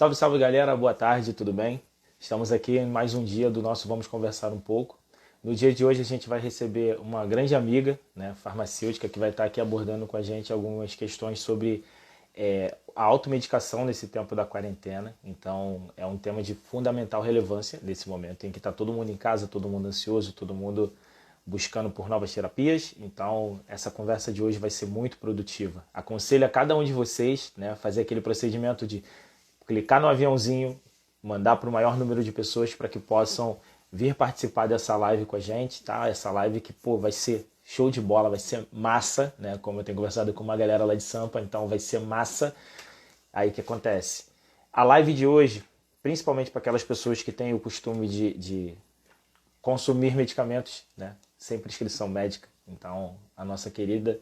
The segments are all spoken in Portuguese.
Salve, salve galera, boa tarde, tudo bem? Estamos aqui em mais um dia do nosso Vamos Conversar um pouco. No dia de hoje a gente vai receber uma grande amiga, né, farmacêutica, que vai estar aqui abordando com a gente algumas questões sobre a automedicação nesse tempo da quarentena. Então é um tema de fundamental relevância nesse momento em que está todo mundo em casa, todo mundo ansioso, todo mundo buscando por novas terapias. Então essa conversa de hoje vai ser muito produtiva. Aconselho a cada um de vocês, né, fazer aquele procedimento de clicar no aviãozinho, mandar para o maior número de pessoas para que possam vir participar dessa live com a gente, tá? Essa live que, pô, vai ser show de bola, vai ser massa, né? Como eu tenho conversado com uma galera lá de Sampa, então vai ser massa. Aí o que acontece? A live de hoje, principalmente para aquelas pessoas que têm o costume de consumir medicamentos, né? Sem prescrição médica. Então, a nossa querida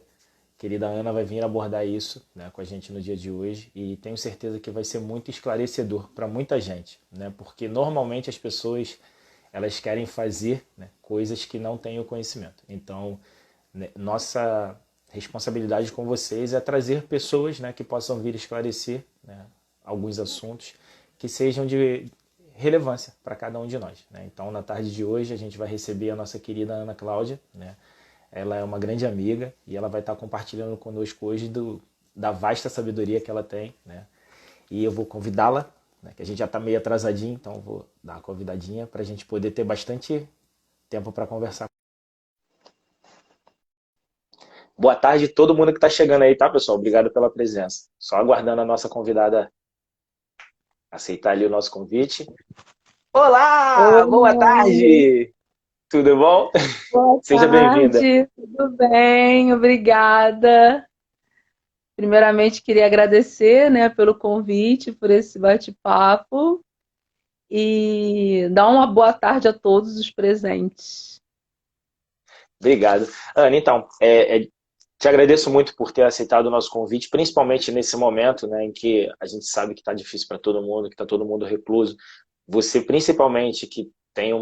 Ana vai vir abordar isso, né, com a gente no dia de hoje e tenho certeza que vai ser muito esclarecedor para muita gente, né, porque normalmente as pessoas elas querem fazer, né, coisas que não têm o conhecimento. Então, né, nossa responsabilidade com vocês é trazer pessoas, né, que possam vir esclarecer, né, alguns assuntos que sejam de relevância para cada um de nós, né? Então, na tarde de hoje, a gente vai receber a nossa querida Ana Cláudia, né? Ela é uma grande amiga e ela vai estar compartilhando conosco hoje da vasta sabedoria que ela tem, né? E eu vou convidá-la, né, que a gente já está meio atrasadinho, então eu vou dar uma convidadinha para a gente poder ter bastante tempo para conversar. Boa tarde a todo mundo que está chegando aí, tá, pessoal? Obrigado pela presença. Só aguardando a nossa convidada aceitar ali o nosso convite. Olá! Boa Oi, tarde! Tudo bom? boa Seja bem-vinda. tarde, tudo bem? Obrigada. Primeiramente, queria agradecer, né, pelo convite, por esse bate-papo e dar uma boa tarde a todos os presentes. Obrigado. Ana, então, te agradeço muito por ter aceitado o nosso convite, principalmente nesse momento, né, em que a gente sabe que está difícil para todo mundo, que está todo mundo recluso. Você, principalmente, que tem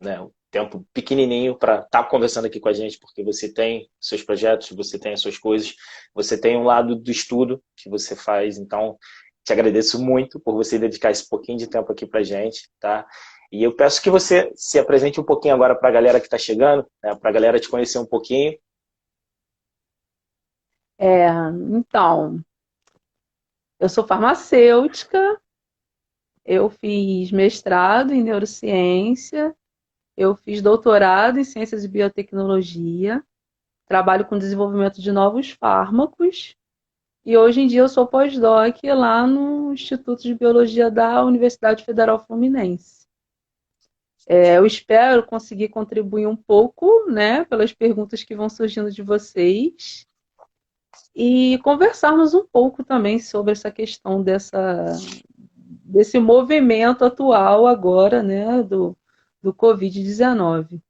né, um tempo pequenininho para estar conversando aqui com a gente, porque você tem seus projetos, você tem as suas coisas, você tem um lado do estudo que você faz. Então, te agradeço muito por você dedicar esse pouquinho de tempo aqui para a gente, tá? E eu peço que você se apresente um pouquinho agora para a galera que está chegando, né, para a galera te conhecer um pouquinho. É, então, eu sou farmacêutica, eu fiz mestrado em neurociência, eu fiz doutorado em ciências e biotecnologia, trabalho com desenvolvimento de novos fármacos. E hoje em dia eu sou pós-doc lá no Instituto de Biologia da Universidade Federal Fluminense. Eu espero conseguir contribuir um pouco, né, pelas perguntas que vão surgindo de vocês e conversarmos um pouco também sobre essa questão desse movimento atual agora, né, do Covid-19.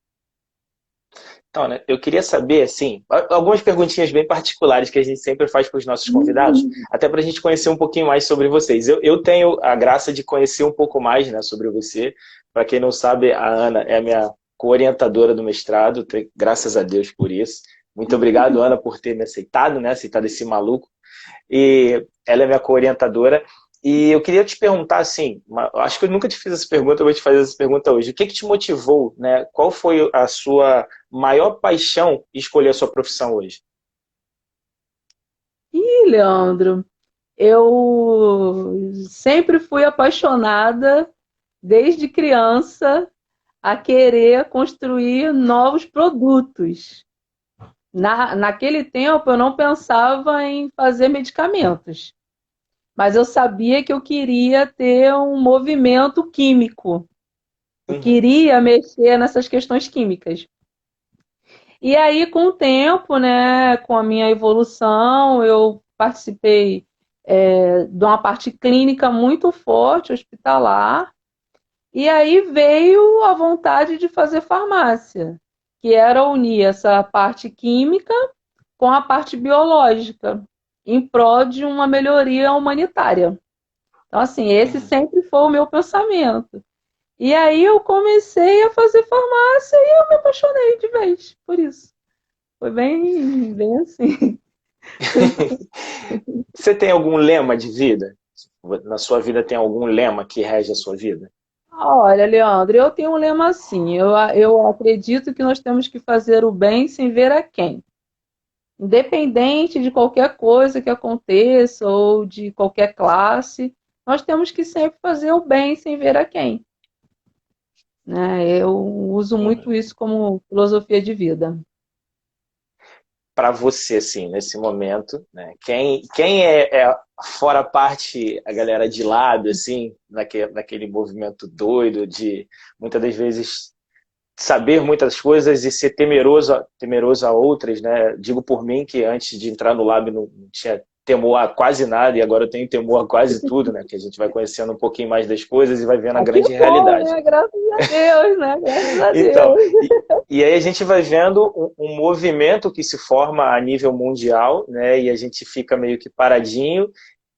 Então, né, eu queria saber, assim, algumas perguntinhas bem particulares que a gente sempre faz para os nossos convidados, até para a gente conhecer um pouquinho mais sobre vocês. Eu tenho a graça de conhecer um pouco mais, né, sobre você. Para quem não sabe, a Ana é a minha co-orientadora do mestrado, graças a Deus por isso. Muito obrigado, Ana, por ter me aceitado, né, aceitado esse maluco. E ela é minha co-orientadora. E eu queria te perguntar assim, acho que eu nunca te fiz essa pergunta, eu vou te fazer essa pergunta hoje. O que que te motivou, né? Qual foi a sua maior paixão em escolher a sua profissão hoje? E, Leandro, eu sempre fui apaixonada, desde criança, a querer construir novos produtos. Naquele tempo, eu não pensava em fazer medicamentos, mas eu sabia que eu queria ter um movimento químico. Eu Uhum. queria mexer nessas questões químicas. E aí, com o tempo, né, com a minha evolução, eu participei de uma parte clínica muito forte, hospitalar, e aí veio a vontade de fazer farmácia, que era unir essa parte química com a parte biológica, em prol de uma melhoria humanitária. Então, assim, esse Uhum. sempre foi o meu pensamento. E aí eu comecei a fazer farmácia e eu me apaixonei de vez por isso. Foi bem assim. Você tem algum lema de vida? Na sua vida tem algum lema que rege a sua vida? Olha, Leandro, eu tenho um lema assim. Eu acredito que nós temos que fazer o bem sem ver a quem. Independente de qualquer coisa que aconteça ou de qualquer classe, nós temos que sempre fazer o bem sem ver a quem, né? Eu uso muito isso como filosofia de vida. Para você, assim, nesse momento, né? Quem é fora a parte, a galera de lado, assim, naquele movimento doido de, muitas das vezes, saber muitas coisas e ser temeroso a outras, né? Digo por mim que antes de entrar no lab não tinha temor a quase nada e agora eu tenho temor a quase tudo, né? Que a gente vai conhecendo um pouquinho mais das coisas e vai vendo a Ah, que grande bom, realidade. né? Graças a Deus, né? Graças a Então, Deus. e aí a gente vai vendo um movimento que se forma a nível mundial, né? E a gente fica meio que paradinho.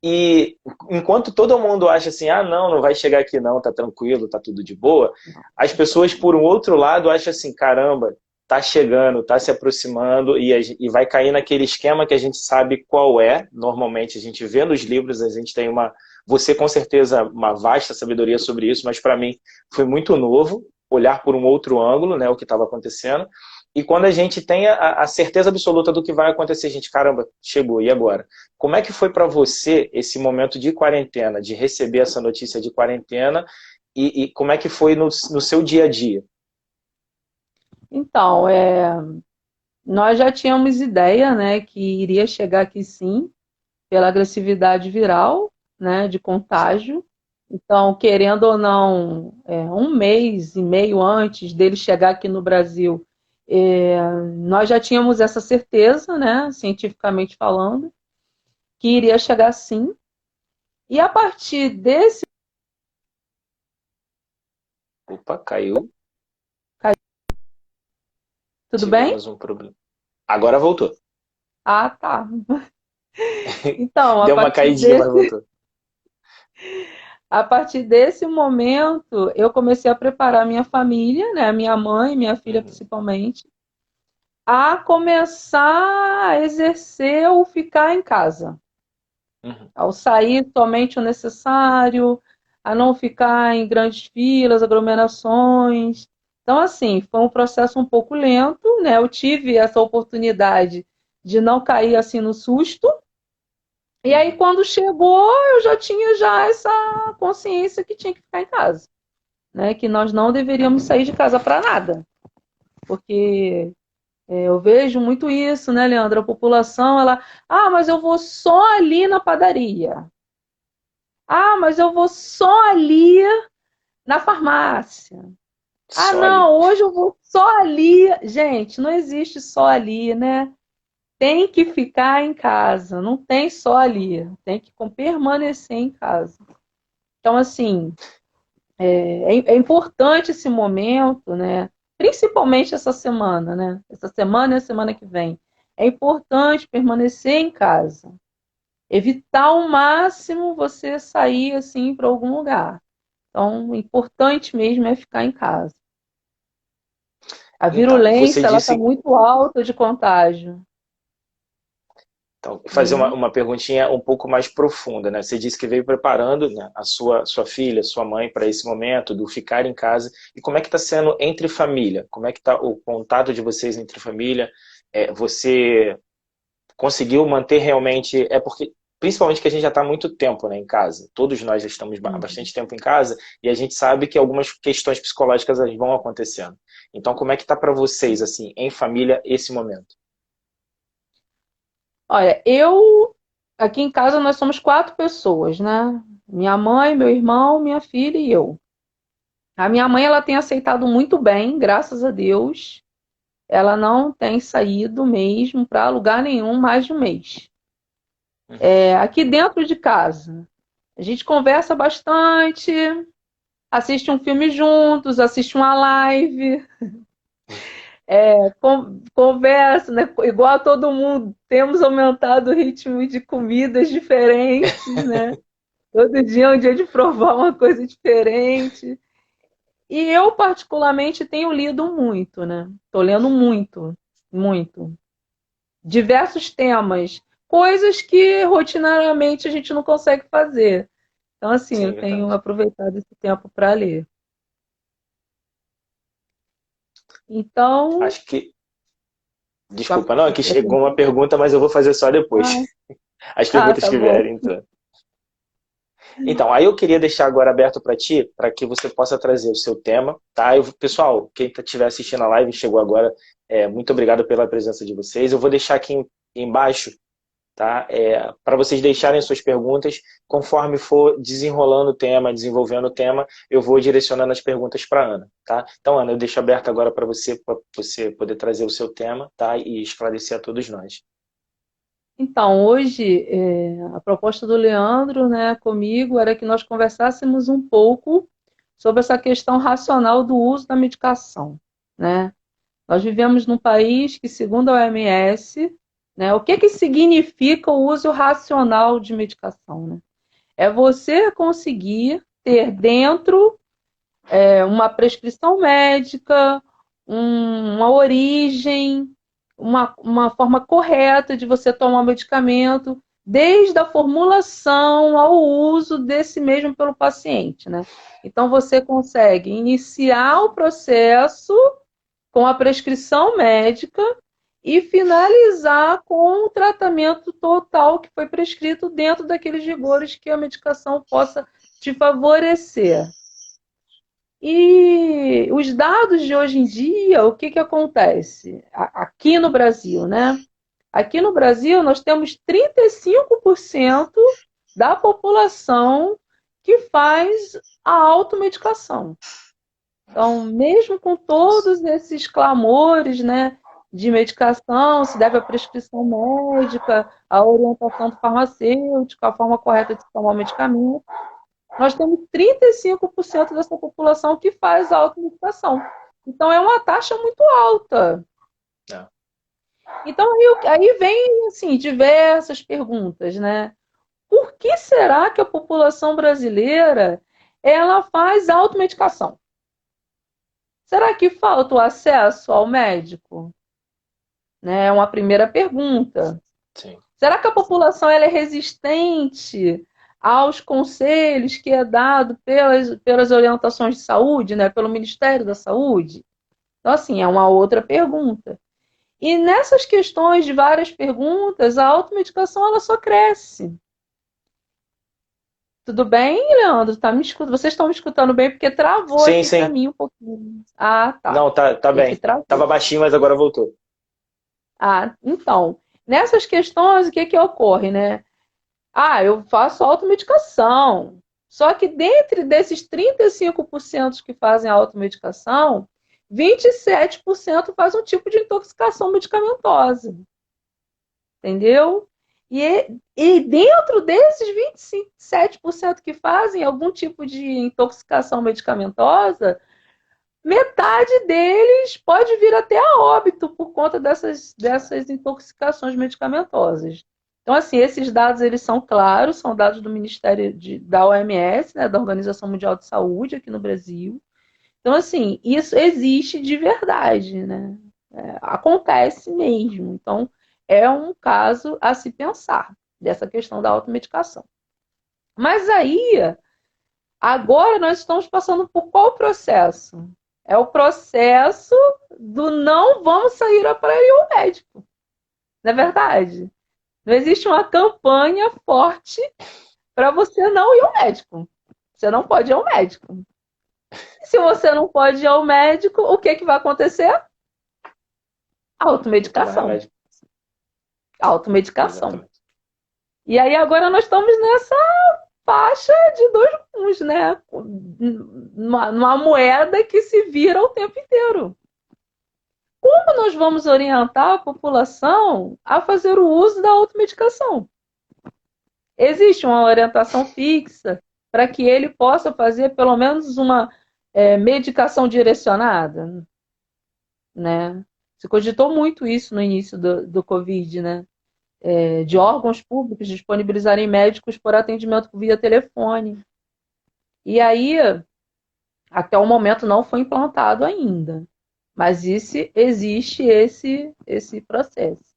E enquanto todo mundo acha assim, ah, não vai chegar aqui não, tá tranquilo, tá tudo de boa, as pessoas, por um outro lado, acham assim, caramba, tá chegando, tá se aproximando, e vai cair naquele esquema que a gente sabe qual é. Normalmente, a gente vê nos livros, a gente tem uma. Você, com certeza, uma vasta sabedoria sobre isso, mas para mim foi muito novo olhar por um outro ângulo, né, o que estava acontecendo. E quando a gente tem a certeza absoluta do que vai acontecer, a gente, caramba, chegou, e agora? Como é que foi para você esse momento de quarentena, de receber essa notícia de quarentena, e como é que foi no seu dia a dia? Então, nós já tínhamos ideia, né, que iria chegar aqui sim, pela agressividade viral, né, de contágio. Então, querendo ou não, um mês e meio antes dele chegar aqui no Brasil, nós já tínhamos essa certeza, né, cientificamente falando, que iria chegar sim. E a partir desse. Opa, caiu, Tudo bem? tivemos um problema. Agora voltou. Ah, tá. Então, Deu uma caidinha, mas voltou. a partir desse momento, eu comecei a preparar minha família, né, minha mãe, minha filha Uhum, principalmente, a começar a exercer o ficar em casa, uhum. ao sair somente o necessário, a não ficar em grandes filas, aglomerações. Então, assim, foi um processo um pouco lento, né? Eu tive essa oportunidade de não cair assim no susto. E aí, Uhum. quando chegou, eu já tinha já essa consciência que tinha que ficar em casa, né? Que nós não deveríamos sair de casa para nada, porque eu vejo muito isso, né, Leandro? A população, mas eu vou só ali na padaria. Ah, mas eu vou só ali na farmácia. Ah, Só ali. não, hoje eu vou só ali. Gente, não existe só ali, né? Tem que ficar em casa, não tem só ali, tem que permanecer em casa. Então, assim, é importante esse momento, né? Principalmente essa semana, né? Essa semana e a semana que vem. É importante permanecer em casa. Evitar ao máximo você sair assim para algum lugar. Então, o importante mesmo é ficar em casa. A Então, você virulência ela está disse. muito alta de contágio, Então, fazer né? uma perguntinha um pouco mais profunda, né? Você disse que veio preparando, né, a sua filha, sua mãe para esse momento do ficar em casa. E como é que está sendo entre família? Como é que está o contato de vocês entre família? Você conseguiu manter realmente? É porque, principalmente que a gente já está há muito tempo, né, em casa. Todos nós já estamos há Uhum. bastante tempo em casa e a gente sabe que algumas questões psicológicas elas vão acontecendo. Então, como é que está para vocês, assim, em família, esse momento? Olha, aqui em casa nós somos 4 pessoas, né? Minha mãe, meu irmão, minha filha e eu. A minha mãe ela tem aceitado muito bem, graças a Deus. Ela não tem saído mesmo para lugar nenhum mais de um mês. Uhum. Aqui dentro de casa, a gente conversa bastante, assiste um filme juntos, assiste uma live, conversa, né? Igual a todo mundo, temos aumentado o ritmo de comidas diferentes, né? Todo dia é um dia de provar uma coisa diferente. E eu, particularmente, tenho lido muito, né? Estou lendo muito, muito. Diversos temas. coisas que rotinariamente a gente não consegue fazer. Então, assim, Sim, eu tenho verdade. aproveitado esse tempo para ler. Então, Acho que. já- Desculpa, não, aqui chegou uma pergunta, mas eu vou fazer só depois. ah, As perguntas tá que bom. vierem, então. Então, aí eu queria deixar agora aberto para ti, para que você possa trazer o seu tema, tá? Pessoal, quem estiver assistindo a live e chegou agora, muito obrigado pela presença de vocês. Eu vou deixar aqui embaixo, tá? Para vocês deixarem suas perguntas, conforme for desenrolando o tema, desenvolvendo o tema, eu vou direcionando as perguntas para Ana, tá? Então, Ana, eu deixo aberto agora para você poder trazer o seu tema, tá? E esclarecer a todos nós. Então, hoje, a proposta do Leandro, né, comigo, era que nós conversássemos um pouco sobre essa questão racional do uso da medicação, né? Nós vivemos num país que, segundo a OMS, né, o que que significa o uso racional de medicação, né? É você conseguir ter dentro uma prescrição médica, uma origem, uma forma correta de você tomar o medicamento, desde a formulação ao uso desse mesmo pelo paciente, né? Então você consegue iniciar o processo com a prescrição médica e finalizar com o tratamento total que foi prescrito dentro daqueles rigores que a medicação possa te favorecer. E os dados de hoje em dia, o que que acontece? Aqui no Brasil, né? Aqui no Brasil, nós temos 35% da população que faz a automedicação. Então, mesmo com todos esses clamores, né, de medicação, se deve à prescrição médica, à orientação do farmacêutico, à forma correta de tomar o medicamento, nós temos 35% dessa população que faz a automedicação. Então, é uma taxa muito alta. É. Então, aí vem, assim, diversas perguntas, né? Por que será que a população brasileira ela faz automedicação? Será que falta o acesso ao médico? Né? É uma primeira pergunta. Sim. Será que a população ela é resistente aos conselhos que é dado pelas orientações de saúde, né? Pelo Ministério da Saúde? Então, assim, é uma outra pergunta. E nessas questões de várias perguntas, a automedicação ela só cresce. Tudo bem, Leandro? Tá me escutando? Vocês estão me escutando bem? Porque travou Sim, aqui para sim. mim um pouquinho. Ah, tá. Não, tá E aqui bem. Tava travou. baixinho, mas agora voltou. Ah, então, nessas questões, o que que ocorre, né? Ah, eu faço automedicação. Só que dentre desses 35% que fazem automedicação, 27% faz um tipo de intoxicação medicamentosa. Entendeu? E dentro desses 27% que fazem algum tipo de intoxicação medicamentosa, metade deles pode vir até a óbito por conta dessas intoxicações medicamentosas. Então, assim, esses dados eles são claros, são dados do Ministério da OMS, né, da Organização Mundial de Saúde aqui no Brasil. Então, assim, isso existe de verdade, né? Acontece mesmo. Então, é um caso a se pensar dessa questão da automedicação. Mas aí, agora nós estamos passando por qual processo? É o processo do não vamos sair para ir ao médico. Não é verdade? Não existe uma campanha forte para você não ir ao médico. Você não pode ir ao médico. E se você não pode ir ao médico, o que, que vai acontecer? Tomar Automedicação. remédio. Automedicação. Exatamente. E aí agora nós estamos nessa faixa de dois rumos, né? Numa moeda que se vira o tempo inteiro. Como nós vamos orientar a população a fazer o uso da automedicação? Existe uma orientação fixa para que ele possa fazer pelo menos uma medicação direcionada, né? Se cogitou muito isso no início do Covid, né? De órgãos públicos disponibilizarem médicos por atendimento via telefone. E aí, até o momento, não foi implantado ainda. Mas existe esse processo.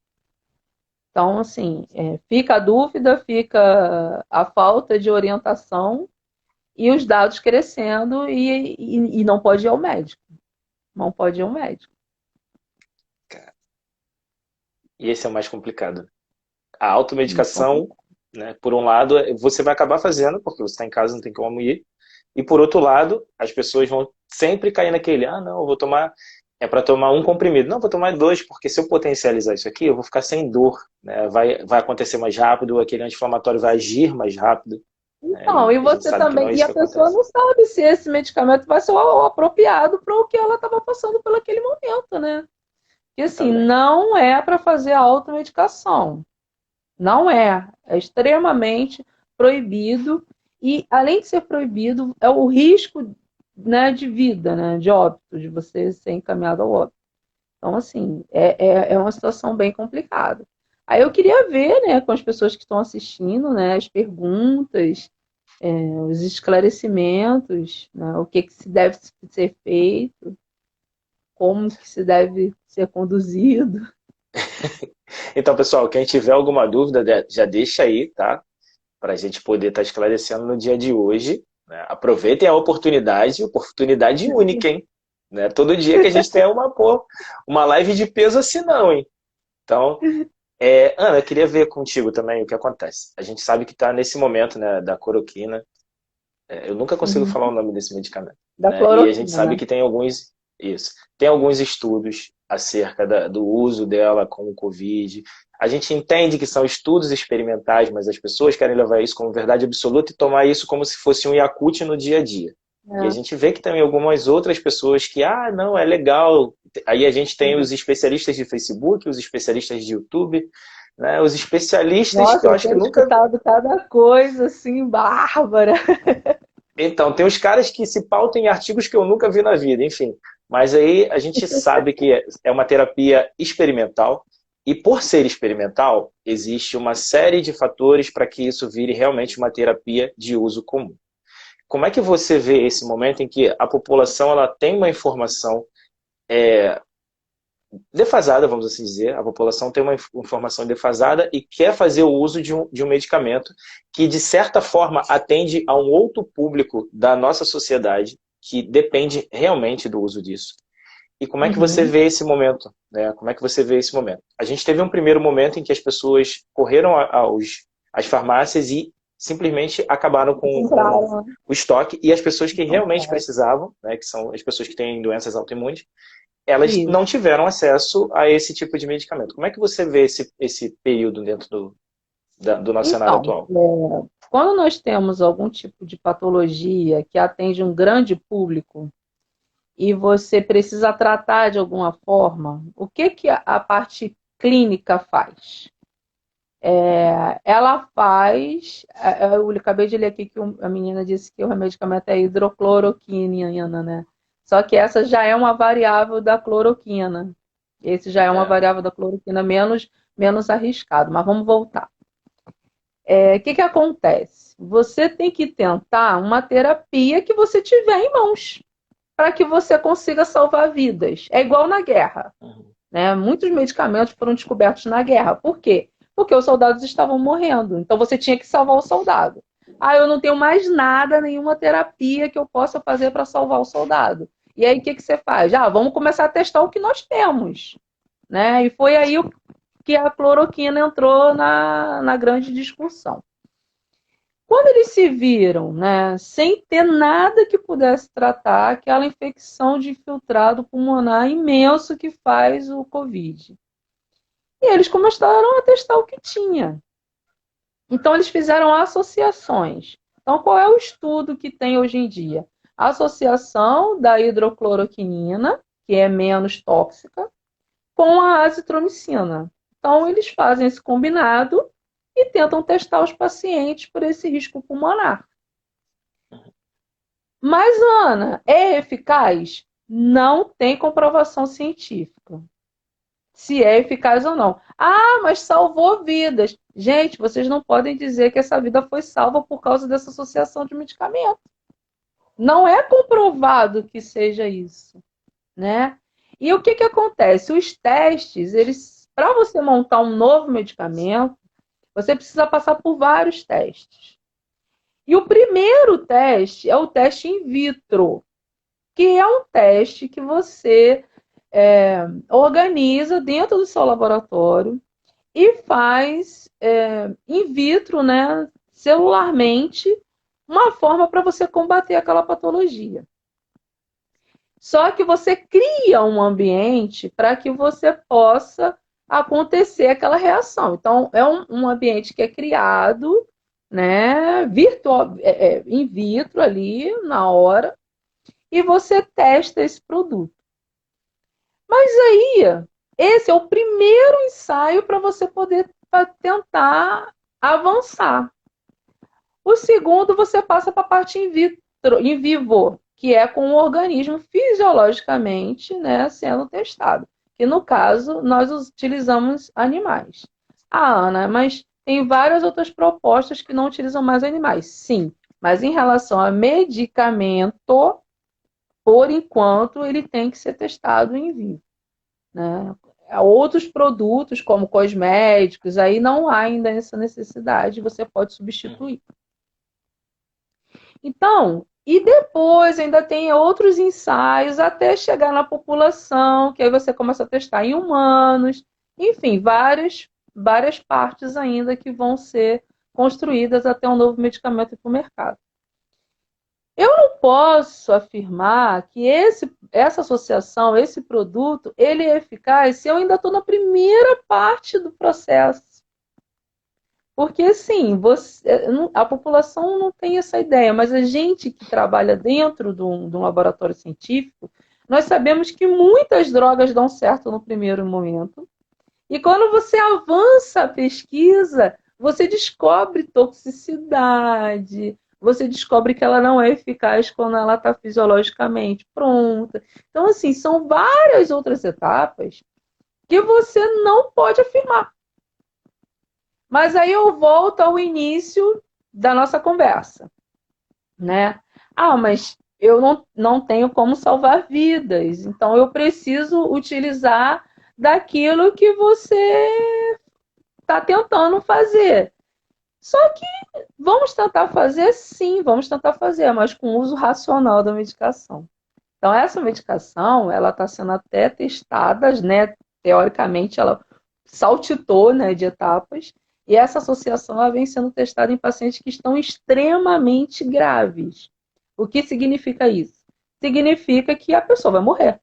Então, assim, fica a dúvida, fica a falta de orientação e os dados crescendo e não pode ir ao médico. Não pode ir ao médico. E esse é o mais complicado. A Muito automedicação, complicado. né, por um lado, você vai acabar fazendo, porque você está em casa, não tem como ir. E por outro lado, as pessoas vão sempre cair naquele, ah, não, eu vou tomar, é para tomar um comprimido. Não, vou tomar dois, porque se eu potencializar isso aqui, eu vou ficar sem dor, né? Vai acontecer mais rápido, aquele anti-inflamatório vai agir mais rápido, né? Então, e E a gente você sabe que não é também, e isso a que pessoa acontece. não sabe se esse medicamento vai ser o apropriado para o que ela estava passando por aquele momento, né? E assim, Também. não é para fazer a automedicação. Não é. É extremamente proibido. E, além de ser proibido, é o risco, né, de vida, né, de óbito, de você ser encaminhado ao óbito. Então, assim, é uma situação bem complicada. Aí eu queria ver, né, com as pessoas que estão assistindo, né, as perguntas, os esclarecimentos, né, o que se deve ser feito, como que se deve ser conduzido. Então, pessoal, quem tiver alguma dúvida, já deixa aí, tá? Para a gente poder estar esclarecendo no dia de hoje. Né? Aproveitem a oportunidade, oportunidade única, hein? Né? Todo dia que a gente tem uma live de peso assim, não, hein? Então, Ana, eu queria ver contigo também o que acontece. A gente sabe que está nesse momento, né, da cloroquina. Eu nunca consigo Uhum. falar o nome desse medicamento, Da né? E a gente cloroquina, sabe né? que tem alguns estudos acerca do uso dela com o Covid. A gente entende que são estudos experimentais, mas as pessoas querem levar isso como verdade absoluta e tomar isso como se fosse um Yakult no dia a dia. E a É. gente vê que tem algumas outras pessoas que, não, é legal. Aí a gente tem os especialistas de Facebook, os especialistas de YouTube, né? Os especialistas que Nossa, eu eu acho que tenho nunca. escutado cada coisa assim, bárbara. Então, tem os caras que se pautam em artigos que eu nunca vi na vida, enfim. Mas aí a gente sabe que é uma terapia experimental, e por ser experimental, existe uma série de fatores para que isso vire realmente uma terapia de uso comum. Como é que você vê esse momento em que a população ela tem uma informação defasada, vamos assim dizer, a população tem uma informação defasada e quer fazer o uso de um medicamento que, de certa forma, atende a um outro público da nossa sociedade que depende realmente do uso disso. E como é que você Uhum. vê esse momento? Né? Como é que você vê esse momento? A gente teve um primeiro momento em que as pessoas correram às farmácias e simplesmente acabaram com Compraram, né? o estoque, e as pessoas que realmente Compraram. precisavam, né, que são as pessoas que têm doenças autoimunes, elas não Isso. tiveram acesso a esse tipo de medicamento. Como é que você vê esse período dentro do nosso cenário Então, atual? quando nós temos algum tipo de patologia que atende um grande público e você precisa tratar de alguma forma, o que que a parte clínica faz? Ela faz. Eu acabei de ler aqui que a menina disse que o medicamento é hidrocloroquina, né? Só que essa já é uma variável da cloroquina. Esse já é uma É. variável da cloroquina menos arriscado. Mas vamos voltar. O que que acontece? Você tem que tentar uma terapia que você tiver em mãos para que você consiga salvar vidas. É igual na guerra, Uhum. né? Muitos medicamentos foram descobertos na guerra. Por quê? Porque os soldados estavam morrendo. Então você tinha que salvar o soldado. Ah, eu não tenho mais nada, nenhuma terapia que eu possa fazer para salvar o soldado. E aí o que que você faz? Vamos começar a testar o que nós temos, né? E foi aí que a cloroquina entrou na grande discussão. Quando eles se viram, né, sem ter nada que pudesse tratar aquela infecção de infiltrado pulmonar imenso que faz o Covid. E eles começaram a testar o que tinha. Então, eles fizeram associações. Então, qual é o estudo que tem hoje em dia? A associação da hidrocloroquinina, que é menos tóxica, com a azitromicina. Então, eles fazem esse combinado e tentam testar os pacientes por esse risco pulmonar. Mas, Ana, é eficaz? Não tem comprovação científica se é eficaz ou não. Ah, mas salvou vidas. Gente, vocês não podem dizer que essa vida foi salva por causa dessa associação de medicamento. Não é comprovado que seja isso, né? E o que que acontece? Os testes, eles para você montar um novo medicamento, você precisa passar por vários testes. E o primeiro teste é o teste in vitro, que é um teste que você organiza dentro do seu laboratório e faz in vitro, né, celularmente, uma forma para você combater aquela patologia. Só que você cria um ambiente para que você possa acontecer aquela reação. Então, é um ambiente que é criado, né, virtual, in vitro ali, na hora, e você testa esse produto. Mas aí, esse é o primeiro ensaio para você poder tentar avançar. O segundo, você passa para a parte in vivo, que é com o organismo fisiologicamente, né, sendo testado. Que no caso, nós utilizamos animais. Ah, Ana, mas tem várias outras propostas que não utilizam mais animais. Sim, mas em relação a medicamento, por enquanto, ele tem que ser testado em vivo, né? Outros produtos, como cosméticos, aí não há ainda essa necessidade, você pode substituir. Então, e depois ainda tem outros ensaios até chegar na população, que aí você começa a testar em humanos, enfim, várias partes ainda que vão ser construídas até um novo medicamento ir para o mercado. Eu não posso afirmar que essa associação, esse produto, ele é eficaz se eu ainda estou na primeira parte do processo. Porque, assim, a população não tem essa ideia, mas a gente que trabalha dentro de um laboratório científico, nós sabemos que muitas drogas dão certo no primeiro momento. E quando você avança a pesquisa, você descobre toxicidade, você descobre que ela não é eficaz quando ela está fisiologicamente pronta. Então, assim, são várias outras etapas que você não pode afirmar. Mas aí eu volto ao início da nossa conversa, né? Ah, mas eu não tenho como salvar vidas, então eu preciso utilizar daquilo que você está tentando fazer. Só que vamos tentar fazer, sim, vamos tentar fazer, mas com o uso racional da medicação. Então, essa medicação, ela está sendo até testada, né? Teoricamente, ela saltitou, né, de etapas, e essa associação ela vem sendo testada em pacientes que estão extremamente graves. O que significa isso? Significa que a pessoa vai morrer.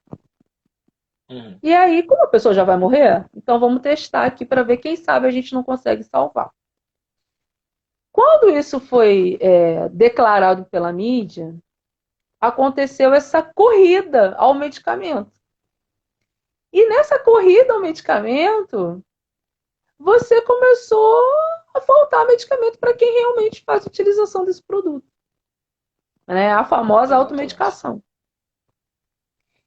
Uhum. E aí, como a pessoa já vai morrer, então vamos testar aqui para ver, quem sabe a gente não consegue salvar. Quando isso foi declarado pela mídia, aconteceu essa corrida ao medicamento. E nessa corrida ao medicamento, você começou a faltar medicamento para quem realmente faz utilização desse produto. Né? A famosa automedicação.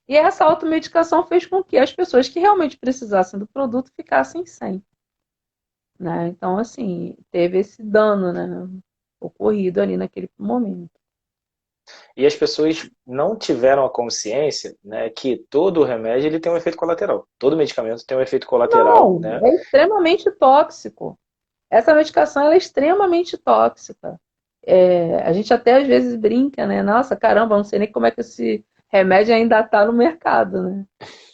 E essa automedicação fez com que as pessoas que realmente precisassem do produto ficassem sem. Né? Então, assim, teve esse dano, né, ocorrido ali naquele momento. E as pessoas não tiveram a consciência, né, que todo remédio ele tem um efeito colateral. Todo medicamento tem um efeito colateral, Não, né? é extremamente tóxico. Essa medicação ela é extremamente tóxica. A gente até às vezes brinca, né? Nossa, caramba, não sei nem como é que esse remédio ainda está no mercado, né?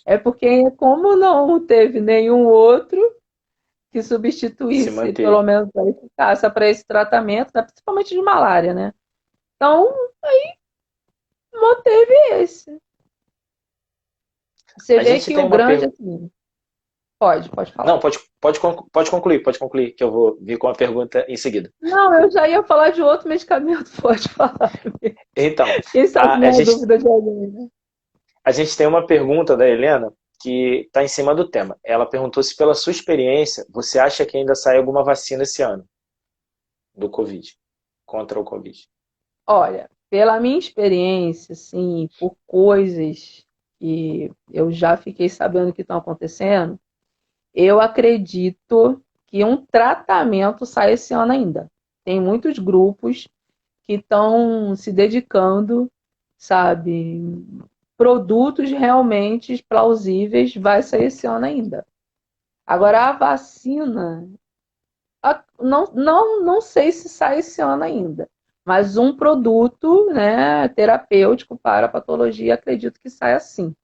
É porque, como não teve nenhum outro que Se substituísse, pelo manter. menos, a eficácia para esse tratamento, né? Principalmente de malária, né? Então, manteve esse. Você A vê gente que tem o uma grande, pergunta. assim, pode Não, falar. pode concluir, que eu vou vir com a pergunta em seguida. Não, eu já ia falar de outro medicamento, pode falar. Então, Quem sabe a, a não é gente, dúvida de alguém, né? a gente tem uma pergunta da Helena que está em cima do tema. Ela perguntou se, pela sua experiência, você acha que ainda sai alguma vacina esse ano do Covid, contra o Covid? Olha, pela minha experiência, assim, por coisas que eu já fiquei sabendo que estão acontecendo, eu acredito que um tratamento sai esse ano ainda. Tem muitos grupos que estão se dedicando, sabe? Produtos realmente plausíveis vai sair esse ano ainda. Agora, a vacina, não sei se sai esse ano ainda, mas um produto, né, terapêutico para a patologia, acredito que sai assim.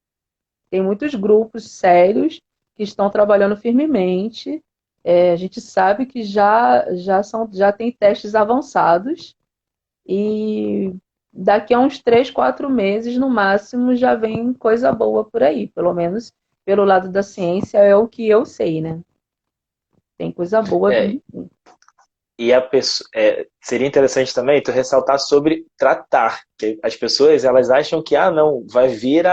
Tem muitos grupos sérios que estão trabalhando firmemente. A gente sabe que já tem testes avançados e daqui a uns 3, 4 meses, no máximo, já vem coisa boa por aí. Pelo menos pelo lado da ciência é o que eu sei, né? Tem coisa boa É, vindo sim. e a pessoa, seria interessante também tu ressaltar sobre tratar, que as pessoas elas acham que não, vai vir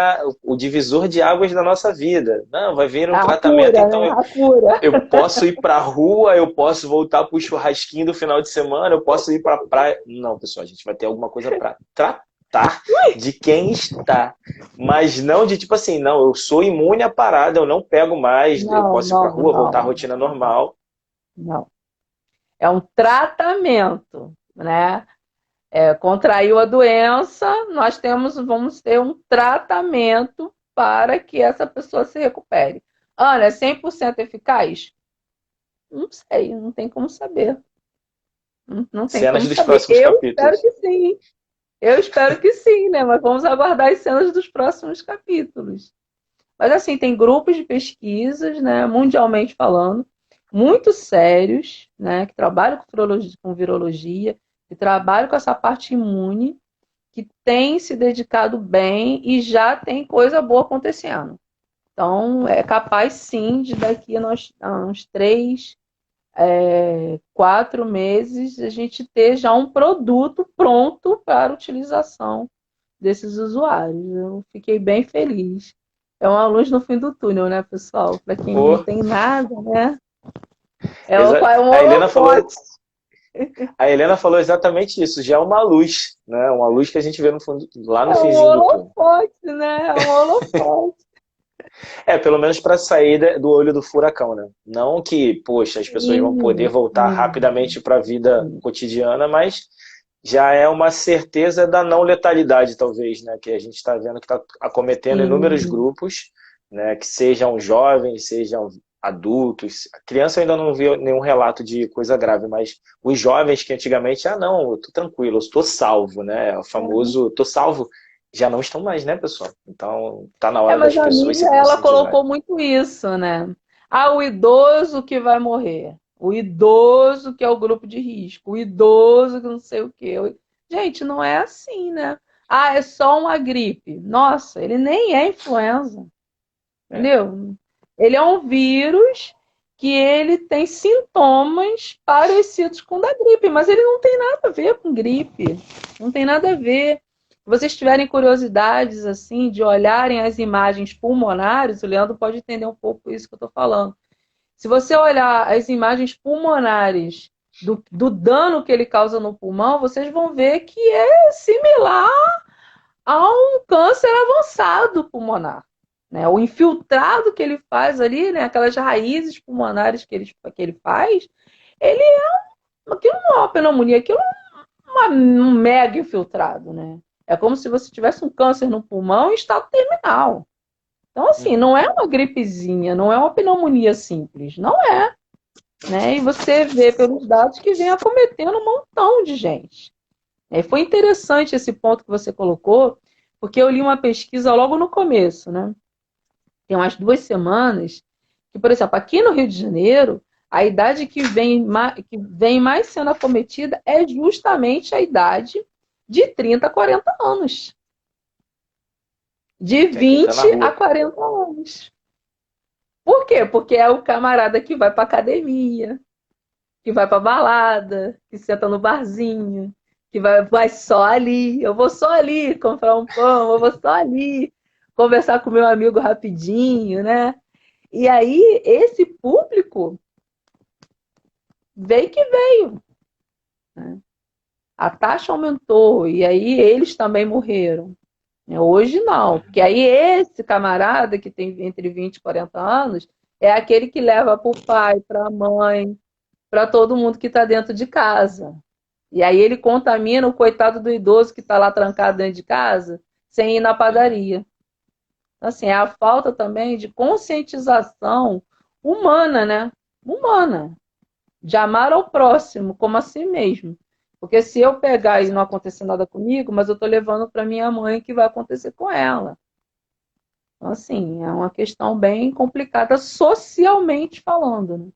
o divisor de águas da nossa vida, não, vai vir um A tratamento, cura, então né? A cura. eu posso ir para a rua, eu posso voltar para o churrasquinho do final de semana, eu posso ir para a praia. Não, pessoal, a gente vai ter alguma coisa para tratar de quem está, mas não de tipo assim, não, eu sou imune à parada, eu não pego mais, eu Não, posso ir para a não, rua, voltar à não, rotina normal. não. É um tratamento, né? Contraiu a doença, vamos ter um tratamento para que essa pessoa se recupere. Ana, é 100% eficaz? Não sei, não tem como saber. Não tem Cenas como dos saber. próximos Eu espero capítulos. que sim. Eu espero que sim, né? Mas vamos aguardar as cenas dos próximos capítulos. Mas assim, tem grupos de pesquisas, né, mundialmente falando, muito sérios, né, que trabalham com virologia, que trabalham com essa parte imune, que têm se dedicado bem e já tem coisa boa acontecendo. Então, é capaz sim de daqui a uns 3, 4 meses a gente ter já um produto pronto para utilização desses usuários. Eu fiquei bem feliz. É uma luz no fim do túnel, né, pessoal? Para quem não Pô, tem nada, né? É um a Helena falou, holofote. a Helena falou exatamente isso, já é uma luz, né? Uma luz que a gente vê no fundo, lá no É um finzinho do túnel. holofote, né? É um holofote. Pelo menos para sair do olho do furacão, né? Não que, poxa, as pessoas vão poder Sim, voltar rapidamente sim, para a vida sim. cotidiana, mas já é uma certeza da não letalidade, talvez, né? Que a gente está vendo que está acometendo inúmeros Sim. grupos, né? Que sejam jovens, sejam adultos. A criança eu ainda não vi nenhum relato de coisa grave, mas os jovens que antigamente, não, eu tô tranquilo, eu estou salvo, né? O famoso, tô salvo, já não estão mais, né, pessoal? Então, tá na hora Mas das a pessoas se mídia, ela conscientizarem. colocou muito isso, né? Ah, o idoso que vai morrer. O idoso que é o grupo de risco. O idoso que não sei o quê. Gente, não é assim, né? Ah, é só uma gripe. Nossa, ele nem é influenza. É. Entendeu? Ele é um vírus que ele tem sintomas parecidos com o da gripe, mas ele não tem nada a ver com gripe. Não tem nada a ver. Se vocês tiverem curiosidades assim de olharem as imagens pulmonares, o Leandro pode entender um pouco isso que eu estou falando. Se você olhar as imagens pulmonares do dano que ele causa no pulmão, vocês vão ver que é similar a um câncer avançado pulmonar. Né? O infiltrado que ele faz ali, né? Aquelas raízes pulmonares que ele faz, ele aquilo não é uma pneumonia, aquilo é um mega infiltrado. Né? É como se você tivesse um câncer no pulmão em estado terminal. Então, assim, Uhum. não é uma gripezinha, não é uma pneumonia simples, não é. Né? E você vê pelos dados que vem acometendo um montão de gente. Foi interessante esse ponto que você colocou, porque eu li uma pesquisa logo no começo, né? Tem umas 2 semanas, que, por exemplo, aqui no Rio de Janeiro, a idade que vem mais sendo acometida é justamente a idade de 30 a 40 anos. De Que é quem tá na 20 a rua. 40 anos. Por quê? Porque é o camarada que vai para academia, que vai para balada, que senta no barzinho, que vai só ali. Eu vou só ali comprar um pão, eu vou só ali conversar com meu amigo rapidinho, né? E aí, esse público veio que veio. Né? A taxa aumentou, e aí eles também morreram. Hoje não, porque aí esse camarada que tem entre 20 e 40 anos é aquele que leva para o pai, para a mãe, para todo mundo que está dentro de casa. E aí ele contamina o coitado do idoso que está lá trancado dentro de casa, sem ir na Uhum. padaria. Então, assim, é a falta também de conscientização humana, né? Humana. De amar ao próximo, como a si mesmo. Porque se eu pegar e não acontecer nada comigo, mas eu estou levando para minha mãe que vai acontecer com ela. Então, assim, é uma questão bem complicada socialmente falando, né?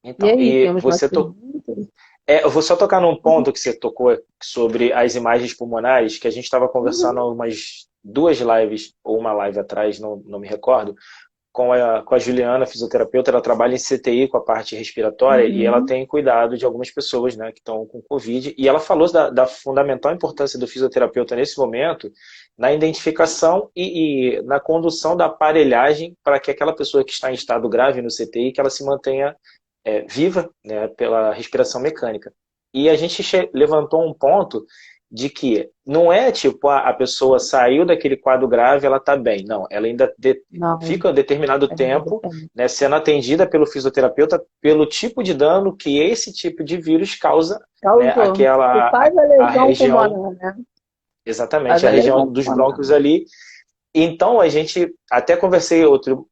E Então, aí, e temos mais você perguntas? eu vou só tocar num ponto que você tocou sobre as imagens pulmonares, que a gente estava conversando Uhum, há umas duas lives, ou uma live atrás, não me recordo, com a Juliana, fisioterapeuta. Ela trabalha em CTI com a parte respiratória e ela uhum. tem cuidado de algumas pessoas, né, que estão com Covid. E ela falou da fundamental importância do fisioterapeuta nesse momento, na identificação e na condução da aparelhagem para que aquela pessoa que está em estado grave no CTI, que ela se mantenha viva, né, pela respiração mecânica. E a gente levantou um ponto de que não é tipo a pessoa saiu daquele quadro grave, ela está bem. Não, ela ainda Não, fica um determinado ainda tempo, depende. né, sendo atendida pelo fisioterapeuta pelo tipo de dano que esse tipo de vírus causa, né, Causou. Se faz a a lesão região, pulmonar, né? Faz exatamente, a a lesão região dos pulmonar. brônquios ali. Então a gente até conversei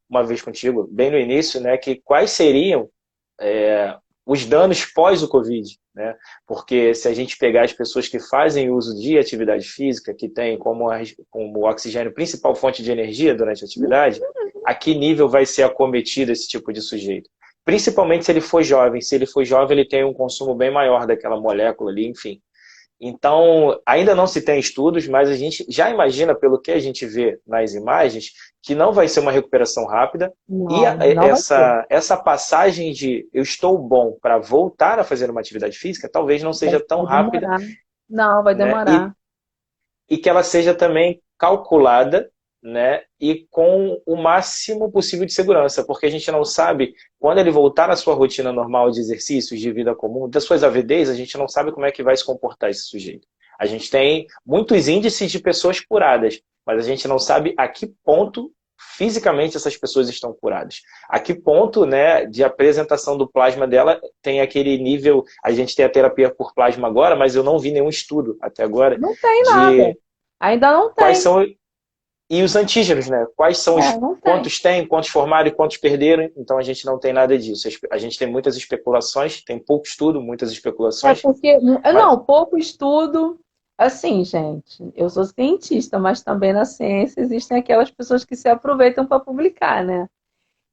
uma vez contigo, bem no início, né, que quais seriam os danos pós o Covid, né? Porque se a gente pegar as pessoas que fazem uso de atividade física, que tem como o oxigênio principal fonte de energia durante a atividade, a que nível vai ser acometido esse tipo de sujeito? Principalmente se ele for jovem. Se ele for jovem, ele tem um consumo bem maior daquela molécula ali, enfim. Então, ainda não se tem estudos, mas a gente já imagina, pelo que a gente vê nas imagens, que não vai ser uma recuperação rápida. E Não, não vai ter. essa passagem de eu estou bom para voltar a fazer uma atividade física, talvez não seja tão Vai rápida, demorar. Não, vai né? demorar. E que ela seja também calculada, né? E com o máximo possível de segurança, porque a gente não sabe, quando ele voltar à sua rotina normal de exercícios, de vida comum, das suas AVDs, a gente não sabe como é que vai se comportar esse sujeito. A gente tem muitos índices de pessoas curadas, mas a gente não sabe a que ponto fisicamente essas pessoas estão curadas. A que ponto, né, de apresentação do plasma dela tem aquele nível, a gente tem a terapia por plasma agora, mas eu não vi nenhum estudo até agora Não tem nada. de Ainda não quais tem. são e os antígenos, né? Quais são É, os não tem. quantos tem, quantos formaram e quantos perderam. Então a gente não tem nada disso. A gente tem muitas especulações, tem pouco estudo, muitas É especulações, porque, mas não, pouco estudo. Assim, gente, eu sou cientista, mas também na ciência existem aquelas pessoas que se aproveitam para publicar, né?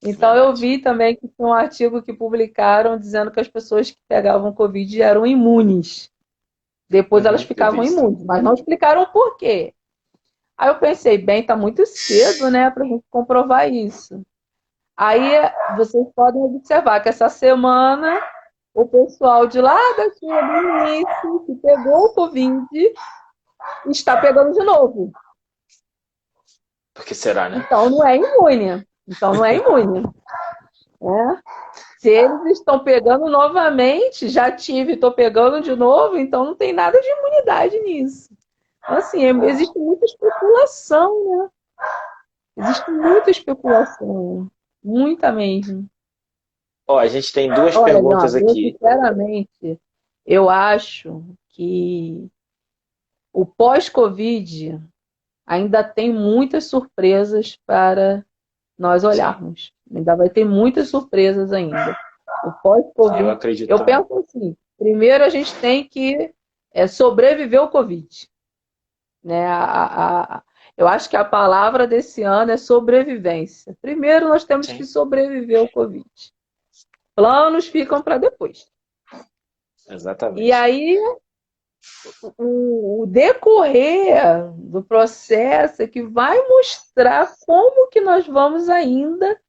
Então eu verdade. vi também que tinha um artigo que publicaram dizendo que as pessoas que pegavam Covid eram imunes. Depois elas Uhum, eu vi ficavam isso também. imunes, mas não explicaram o porquê. Aí eu pensei, bem, tá muito cedo, né, para a gente comprovar isso. Aí vocês podem observar que essa semana o pessoal de lá da China do início, que pegou o Covid, está pegando de novo. Por que será, né? Então não é imune. Então não é imune. Né? Se eles estão pegando novamente, já tive, estou pegando de novo, então não tem nada de imunidade nisso. Então, assim, existe muita especulação, né? Existe muita especulação. Muita mesmo. Ó, a gente tem duas Olha, perguntas Leandro, eu aqui. sinceramente, eu acho que o pós-Covid ainda tem muitas surpresas para nós Sim, olharmos. Ainda vai ter muitas surpresas ainda. O eu pós-Covid, acredito eu também. penso assim, primeiro a gente tem que sobreviver ao Covid. Né? Eu acho que a palavra desse ano é sobrevivência. Primeiro nós temos que Sim, sobreviver ao Covid. Planos ficam para depois. E exatamente. aí o decorrer do processo é que vai mostrar como que nós vamos ainda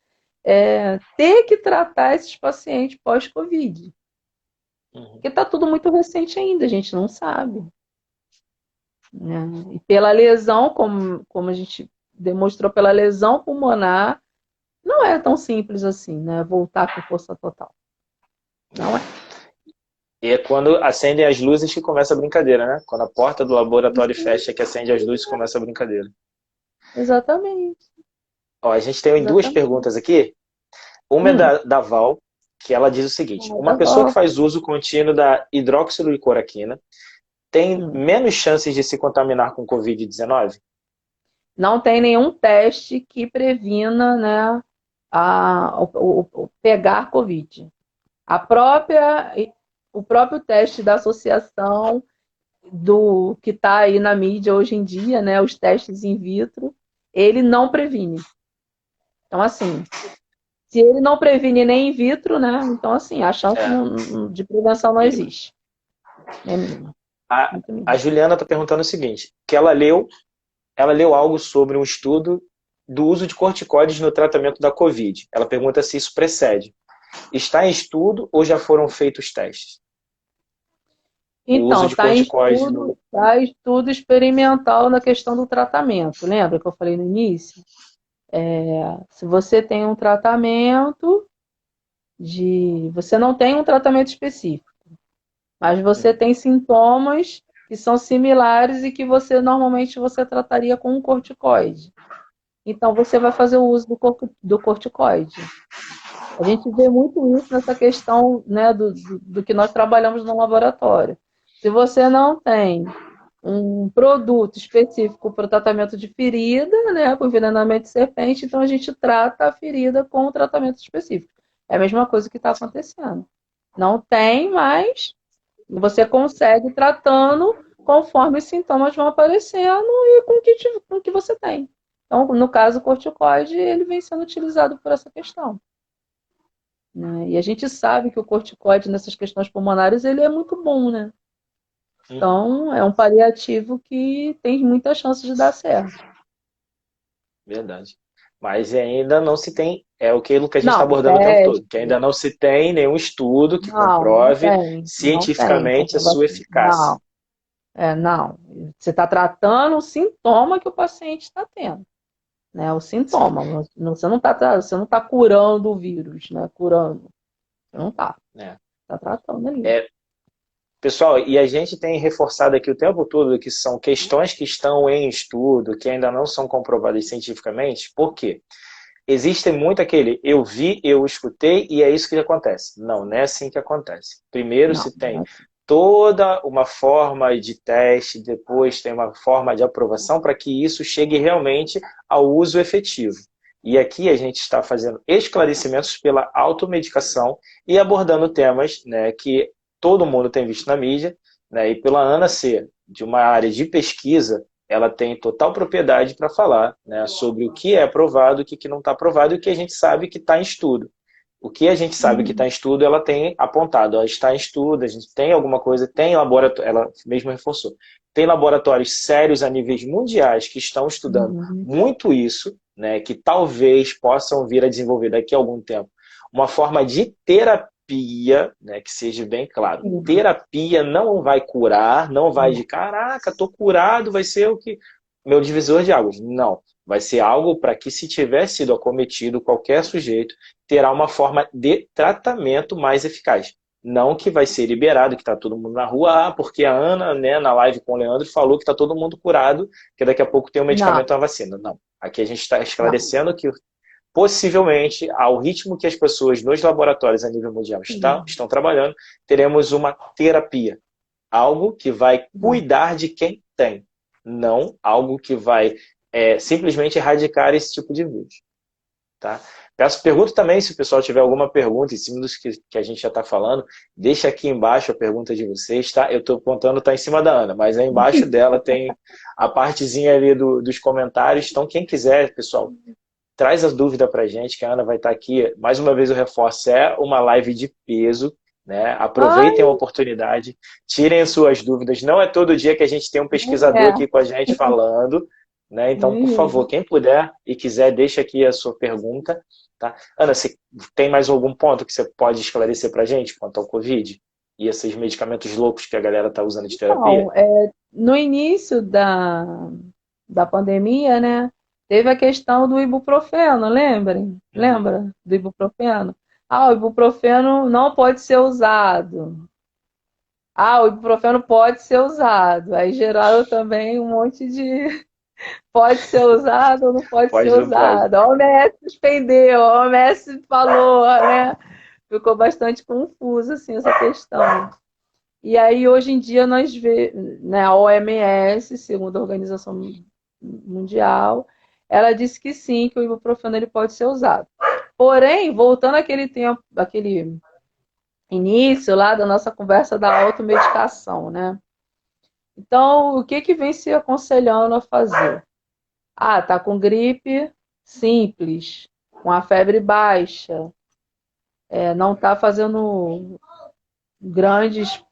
ter que tratar esses pacientes pós-Covid. Uhum. Porque está tudo muito recente ainda, a gente não sabe. Né? E pela lesão, como a gente demonstrou pela lesão pulmonar, não é tão simples assim, né? Voltar com força total. Não é. E é quando acendem as luzes que começa a brincadeira, né? Quando a porta do laboratório fecha, que acende as luzes, começa a brincadeira. Exatamente. Ó, a gente tem duas Exatamente. perguntas aqui. Uma é Hum, da Val, que ela diz o seguinte: tá uma pessoa que bom. faz uso contínuo da hidroxicloroquina tem Hum. menos chances de se contaminar com Covid-19? Não tem nenhum teste que previna, né, pegar Covid. A própria, o próprio teste da associação do que está aí na mídia hoje em dia, né, os testes in vitro, ele não previne. Então, assim, se ele não previne nem in vitro, né, então, assim, a chance É. de prevenção não Mínima. existe. É mínima. A, Muito a mínima. Juliana está perguntando o seguinte, que ela leu algo sobre um estudo do uso de corticoides no tratamento da Covid. Ela pergunta se isso precede. Está em estudo ou já foram feitos testes? O uso Então, de corticoides no... tá estudo experimental na questão do tratamento. Lembra que eu falei no início? Se você tem um tratamento você não tem um tratamento específico, mas você tem sintomas que são similares e que normalmente você trataria com um corticoide. Então, você vai fazer o uso do corticoide. A gente vê muito isso nessa questão, né, do que nós trabalhamos no laboratório. Se você não tem um produto específico para o tratamento de ferida, né, por envenenamento de serpente, então a gente trata a ferida com um tratamento específico. É a mesma coisa que está acontecendo. Não tem, mas você consegue tratando conforme os sintomas vão aparecendo e com o que você tem. Então, no caso, o corticoide, ele vem sendo utilizado por essa questão, né? E a gente sabe que o corticoide nessas questões pulmonares, ele é muito bom, né? Então, é um paliativo que tem muita chance de dar certo. Verdade. Mas ainda não se tem, é aquilo que a gente está Não, abordando o tempo todo, que teste. ainda não se tem nenhum estudo que Não comprove tem. Não tem cientificamente a sua comprovação. eficácia. Não, não. Você está tratando o sintoma que o paciente está tendo, né? O Sim. sintoma. Você não tá curando o vírus, né? Curando. Você não está. É. Está tratando ali. É, pessoal, e a gente tem reforçado aqui o tempo todo que são questões que estão em estudo, que ainda não são comprovadas cientificamente. Por quê? Existe muito aquele eu vi, eu escutei e é isso que acontece. Não, não é assim que acontece. Primeiro Não, se não é tem assim. toda uma forma de teste, depois tem uma forma de aprovação para que isso chegue realmente ao uso efetivo. E aqui a gente está fazendo esclarecimentos pela automedicação e abordando temas, né, que todo mundo tem visto na mídia, né, e pela Ana ser de uma área de pesquisa, ela tem total propriedade para falar, né, sobre o que é aprovado, o que não está aprovado e o que a gente sabe que está em estudo. O que a gente sabe que está em estudo, ela tem apontado. Ela está em estudo, a gente tem alguma coisa, tem laboratório, ela mesmo reforçou. Tem laboratórios sérios a níveis mundiais que estão estudando Uhum. muito isso, né, que talvez possam vir a desenvolver daqui a algum tempo uma forma de terapia, né, que seja bem claro. Sim. Terapia não vai curar, não vai de caraca, tô curado, vai ser o que meu divisor de águas. Não, vai ser algo para que se tiver sido acometido qualquer sujeito, terá uma forma de tratamento mais eficaz. Não que vai ser liberado, que está todo mundo na rua, porque a Ana, né, na live com o Leandro, falou que está todo mundo curado, que daqui a pouco tem um Não, medicamento, uma vacina. Não. Aqui a gente está não. esclarecendo que possivelmente, ao ritmo que as pessoas nos laboratórios a nível mundial Sim. estão trabalhando, teremos uma terapia. Algo que vai cuidar de quem tem, não algo que vai simplesmente erradicar esse tipo de vírus. Tá? Pergunto também, se o pessoal tiver alguma pergunta em cima dos que a gente já está falando, deixa aqui embaixo a pergunta de vocês, tá? Eu estou contando, está em cima da Ana, mas aí embaixo dela tem a partezinha ali dos comentários. Então, quem quiser, pessoal, traz as dúvidas para a gente, que a Ana vai estar aqui. Mais uma vez eu reforço, é uma live de peso, né? Ai, Aproveitem a oportunidade, tirem as suas dúvidas. Não é todo dia que a gente tem um pesquisador é. aqui com a gente falando, né? Então, por favor, quem puder e quiser, deixa aqui a sua pergunta. Tá? Ana, você tem mais algum ponto que você pode esclarecer para a gente quanto ao Covid? E esses medicamentos loucos que a galera está usando de terapia? Então, no início da pandemia, né, teve a questão do ibuprofeno, lembrem? Uhum. Lembra do ibuprofeno? Ah, o ibuprofeno não pode ser usado. Ah, o ibuprofeno pode ser usado. Aí geraram também um monte de pode ser usado ou não pode ser Pode, não pode. usado. A OMS suspendeu, a OMS falou, né? Ficou bastante confuso assim essa questão. E aí hoje em dia nós vemos, né, a OMS, segundo a Organização Mundial, ela disse que sim, que o ibuprofeno ele pode ser usado. Porém, voltando àquele tempo, aquele início lá da nossa conversa da automedicação, né? Então, o que que vem se aconselhando a fazer? Ah, tá com gripe simples, com a febre baixa, não tá fazendo grandes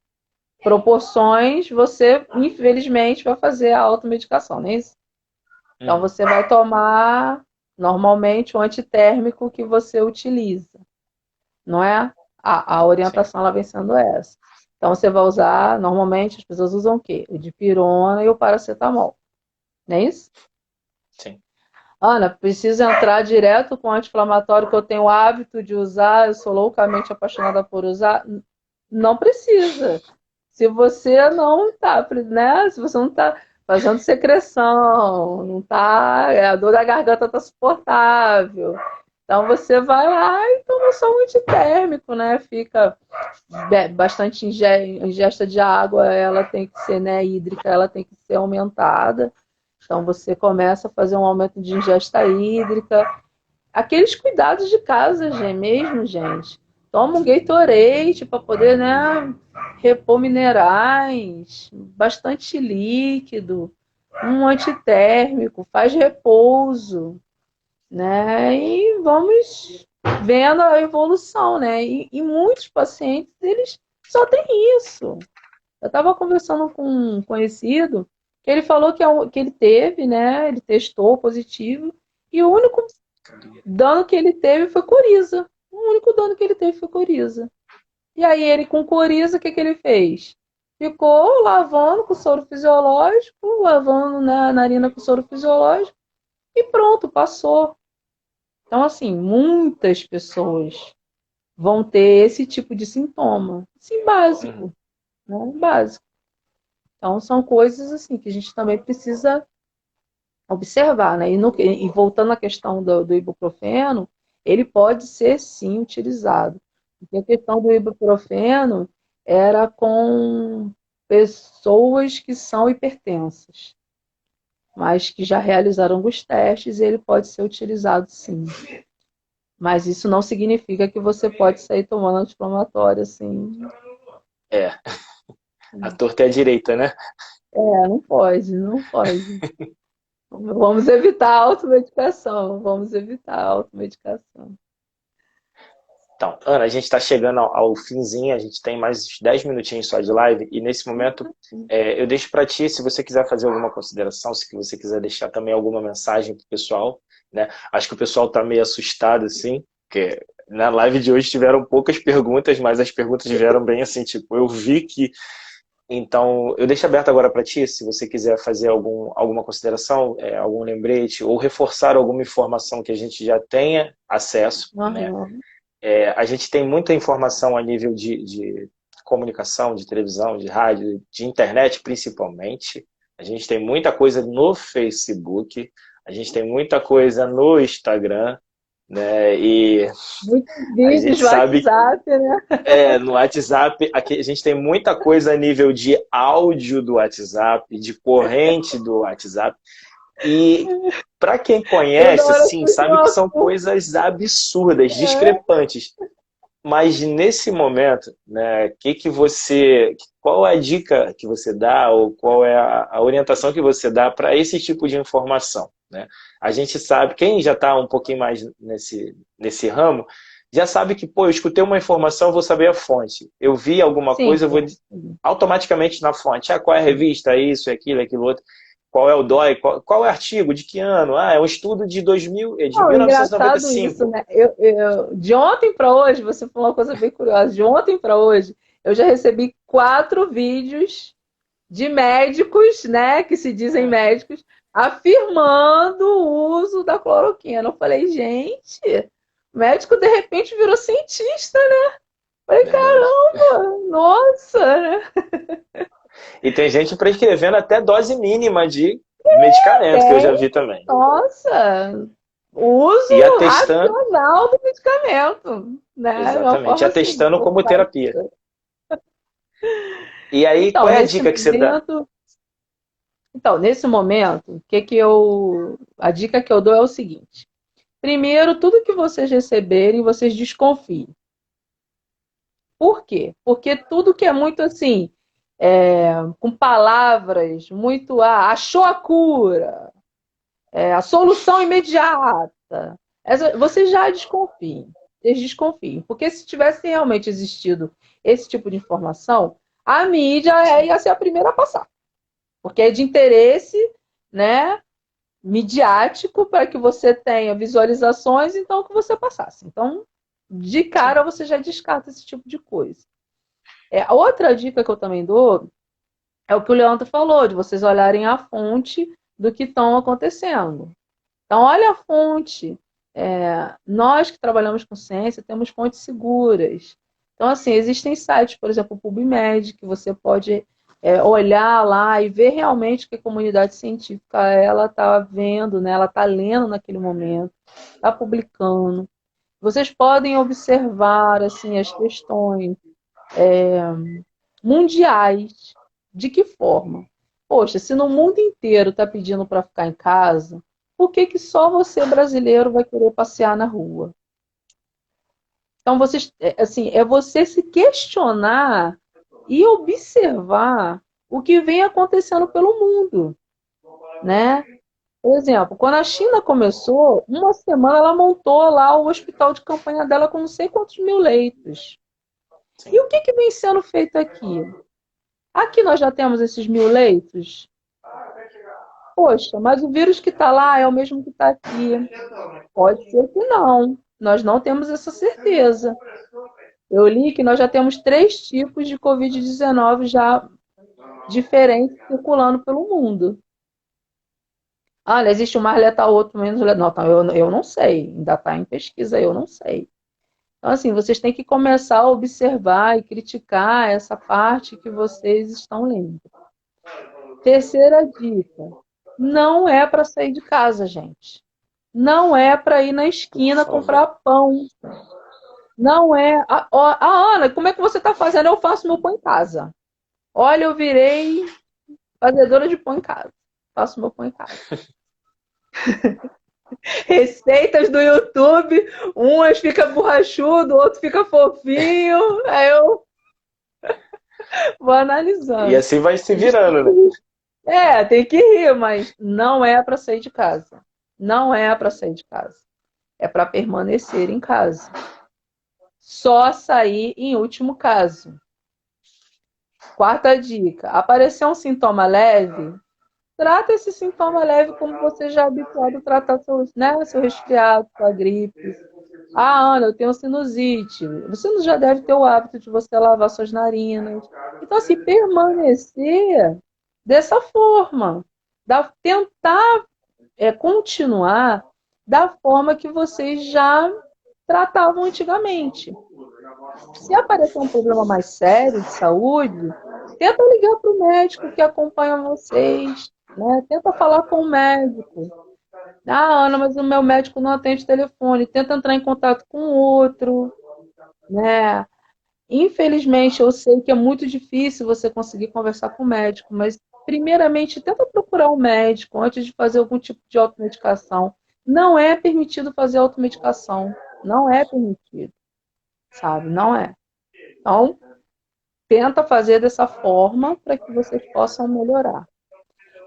proporções, você, infelizmente, vai fazer a automedicação, não é isso? Então, Uhum. você vai tomar, normalmente, o antitérmico que você utiliza, não é? A Sim, orientação ela vem sendo essa. Então, você vai usar, normalmente, as pessoas usam o quê? O dipirona e o paracetamol, não é isso? sim. Ana, precisa entrar direto com o anti-inflamatório que eu tenho o hábito de usar, eu sou loucamente apaixonada por usar. Não precisa. Se você não está, né? Se você não está fazendo secreção, não está, a dor da garganta está suportável. Então você vai lá e toma só um antitérmico, né? Fica bastante ingesta de água, ela tem que ser, né, hídrica, ela tem que ser aumentada. Então você começa a fazer um aumento de ingesta hídrica, aqueles cuidados de casa mesmo, gente. Toma um Gatorade para poder, né, repor minerais, bastante líquido, um antitérmico, faz repouso, né? E vamos vendo a evolução, né? E muitos pacientes, eles só têm isso. Eu estava conversando com um conhecido que ele falou que ele teve, né? Ele testou positivo e o único dano que ele teve foi coriza. O único dano que ele teve foi coriza. E aí ele com coriza, o que que ele fez? Ficou lavando com soro fisiológico, lavando, né, a narina com soro fisiológico e pronto, passou. Então, assim, muitas pessoas vão ter esse tipo de sintoma. Assim, Uhum. básico, né? Básico. Então, são coisas assim que a gente também precisa observar, né? E voltando à questão do ibuprofeno, ele pode ser sim utilizado. Porque a questão do ibuprofeno era com pessoas que são hipertensas, mas que já realizaram alguns testes e ele pode ser utilizado sim. Mas isso não significa que você pode sair tomando anti-inflamatório assim. É, a torta é a direita, né? Não pode, não pode. Vamos evitar a automedicação, vamos evitar a automedicação. Então, Ana, a gente está chegando ao finzinho, a gente tem mais 10 minutinhos só de live, e nesse momento eu deixo para ti, se você quiser fazer alguma consideração, se você quiser deixar também alguma mensagem para o pessoal, né? Acho que o pessoal está meio assustado, assim, porque na live de hoje tiveram poucas perguntas, mas as perguntas vieram bem assim, tipo, eu vi que. Então, eu deixo aberto agora para ti, se você quiser fazer alguma consideração, algum lembrete, ou reforçar alguma informação que a gente já tenha acesso, né? Uhum. A gente tem muita informação a nível de comunicação, de televisão, de rádio, de internet principalmente. A gente tem muita coisa no Facebook, a gente tem muita coisa no Instagram, né? E Muitos a vídeos gente no sabe, WhatsApp, né? no WhatsApp, aqui a gente tem muita coisa a nível de áudio do WhatsApp, de corrente do WhatsApp. E para quem Toda conhece, hora assim, surge sabe que uma são coisa. coisas absurdas, discrepantes. Mas nesse momento, né, qual é a dica que você dá ou qual é a orientação que você dá para esse tipo de informação, né? A gente sabe, quem já está um pouquinho mais nesse ramo, já sabe que, pô, eu escutei uma informação, eu vou saber a fonte. Eu vi alguma Sim, coisa, eu vou automaticamente na fonte. Ah, qual é a revista? Isso, aquilo, aquilo outro. Qual é o DOI? Qual é o artigo? De que ano? Ah, é um estudo de não, engraçado isso, 1995. né? De ontem para hoje, você falou uma coisa bem curiosa. De ontem para hoje, eu já recebi 4 vídeos de médicos, né, que se dizem É, médicos, afirmando o uso da cloroquina. Eu falei, gente, o médico de repente virou cientista, né? Eu falei, verdade. caramba, nossa, né? E tem gente prescrevendo até dose mínima de medicamento, que eu já Tem, vi também. nossa, o E uso atestando, racional do medicamento, né? De uma exatamente, forma assim, atestando como terapia. E aí, então, qual é a dica que você dá? nesse momento, a dica que eu dou é o seguinte: Primeiro, tudo que vocês receberem, vocês desconfiem. Por quê? Porque tudo que é muito assim, com palavras muito, achou a cura, a solução imediata, vocês já desconfiem. Vocês desconfiem. Porque se tivesse realmente existido esse tipo de informação, a mídia ia ser a primeira a passar. Porque é de interesse, né, midiático para que você tenha visualizações, então que você passasse. Então, de cara, você já descarta esse tipo de coisa. A outra dica que eu também dou é o que o Leandro falou, de vocês olharem a fonte do que estão acontecendo. Então, olha a fonte. Nós que trabalhamos com ciência temos fontes seguras. Então, assim, existem sites, por exemplo, o PubMed, que você pode olhar lá e ver realmente o que a comunidade científica ela está vendo, né? Ela está lendo naquele momento, está publicando. Vocês podem observar assim, as questões mundiais. De que forma? Poxa, se no mundo inteiro está pedindo para ficar em casa, por que que só você, brasileiro, vai querer passear na rua? Então, vocês, assim, é você se questionar e observar o que vem acontecendo pelo mundo, né? Por exemplo, quando a China começou, uma semana ela montou lá o hospital de campanha dela com não sei quantos mil leitos. E o que que vem sendo feito aqui? Aqui nós já temos esses 1.000 leitos. Poxa, mas o vírus que está lá é o mesmo que está aqui. Pode ser que não. Nós não temos essa certeza. Eu li que nós já temos 3 tipos de Covid-19 já diferentes circulando pelo mundo. Olha, existe um mais letal, outro menos letal. Não, eu não sei. Ainda está em pesquisa, eu não sei. Então, assim, vocês têm que começar a observar e criticar essa parte que vocês estão lendo. Terceira dica. Não é para sair de casa, gente. Não é para ir na esquina comprar pão. Não é. Ana, como é que você está fazendo? Eu faço meu pão em casa. Olha, eu virei fazedora de pão em casa. Faço meu pão em casa. Receitas do YouTube, umas fica borrachudo, outro fica fofinho. Aí eu vou analisando. E assim vai se virando, né? Tem que rir, mas não é para sair de casa. Não é para sair de casa. É para permanecer em casa. Só sair em último caso. Quarta dica. Apareceu um sintoma leve, trata esse sintoma leve como você já é habituado a tratar seu resfriado, sua gripe. Ana, eu tenho sinusite. Você já deve ter o hábito de você lavar suas narinas. Então, assim, permanecer dessa forma. Tentar continuar da forma que vocês já tratavam antigamente. Se aparecer um problema mais sério de saúde, tenta ligar para o médico que acompanha vocês, né? Tenta falar com o médico. Ana, mas o meu médico não atende telefone. Tenta entrar em contato com outro, né? Infelizmente, eu sei que é muito difícil você conseguir conversar com o médico, mas primeiramente, tenta procurar um médico antes de fazer algum tipo de automedicação. Não é permitido fazer automedicação. Não é permitido, sabe? Não é. Então, tenta fazer dessa forma para que vocês possam melhorar.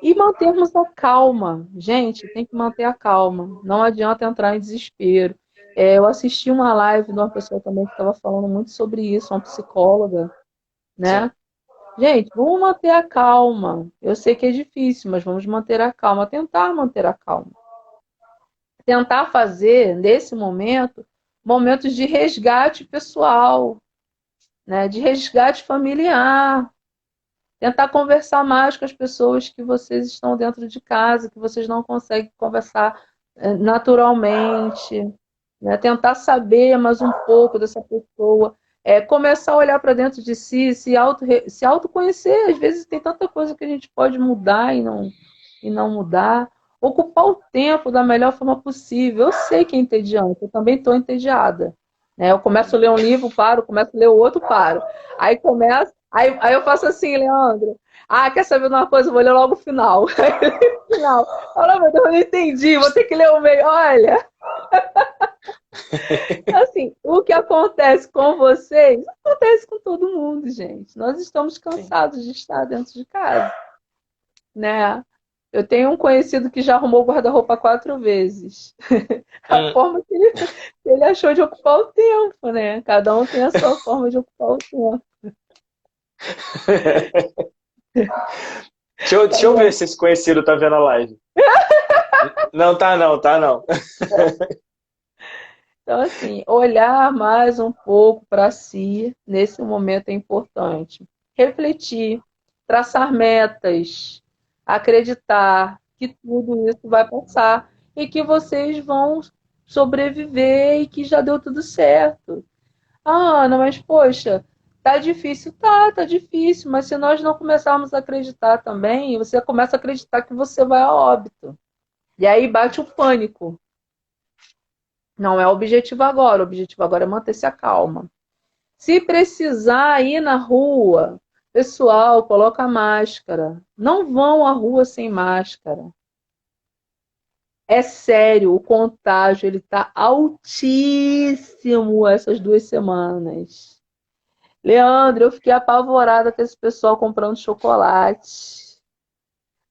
E mantermos a calma. Gente, tem que manter a calma. Não adianta entrar em desespero. Eu assisti uma live de uma pessoa também que estava falando muito sobre isso, uma psicóloga, né? Sim. Gente, vamos manter a calma. Eu sei que é difícil, mas vamos manter a calma. Tentar manter a calma. Tentar fazer, nesse momento, momentos de resgate pessoal, né? De resgate familiar. Tentar conversar mais com as pessoas que vocês estão dentro de casa, que vocês não conseguem conversar naturalmente. Né? Tentar saber mais um pouco dessa pessoa. Começar a olhar para dentro de si, se autoconhecer. Às vezes tem tanta coisa que a gente pode mudar e não mudar. Ocupar o tempo da melhor forma possível. Eu sei que é entediante, eu também estou entediada. Né? Eu começo a ler um livro, paro, começo a ler o outro, paro. Aí eu faço assim, Leandro. Quer saber de uma coisa? Eu vou ler logo o final. Aí eu leio o final. Fala, meu Deus, eu não entendi, vou ter que ler o meio. Olha, Assim, o que acontece com vocês, acontece com todo mundo, gente. Nós estamos Sim. cansados de estar dentro de casa, né? Eu tenho um conhecido que já arrumou o guarda-roupa 4 vezes. A Hum. forma que ele achou de ocupar o tempo, né? Cada um tem a sua forma de ocupar o tempo. Deixa eu ver se esse conhecido tá vendo a live. Não, tá não, tá não. Então, assim, olhar mais um pouco para si nesse momento é importante. Refletir, traçar metas, acreditar que tudo isso vai passar e que vocês vão sobreviver e que já deu tudo certo. Ah, Ana, mas poxa, tá difícil, tá difícil, mas se nós não começarmos a acreditar também, você começa a acreditar que você vai a óbito. E aí bate o pânico. Não é o objetivo agora é manter-se a calma. Se precisar ir na rua, pessoal, coloca máscara. Não vão à rua sem máscara. É sério, o contágio ele está altíssimo essas 2 semanas. Leandro, eu fiquei apavorada com esse pessoal comprando chocolate.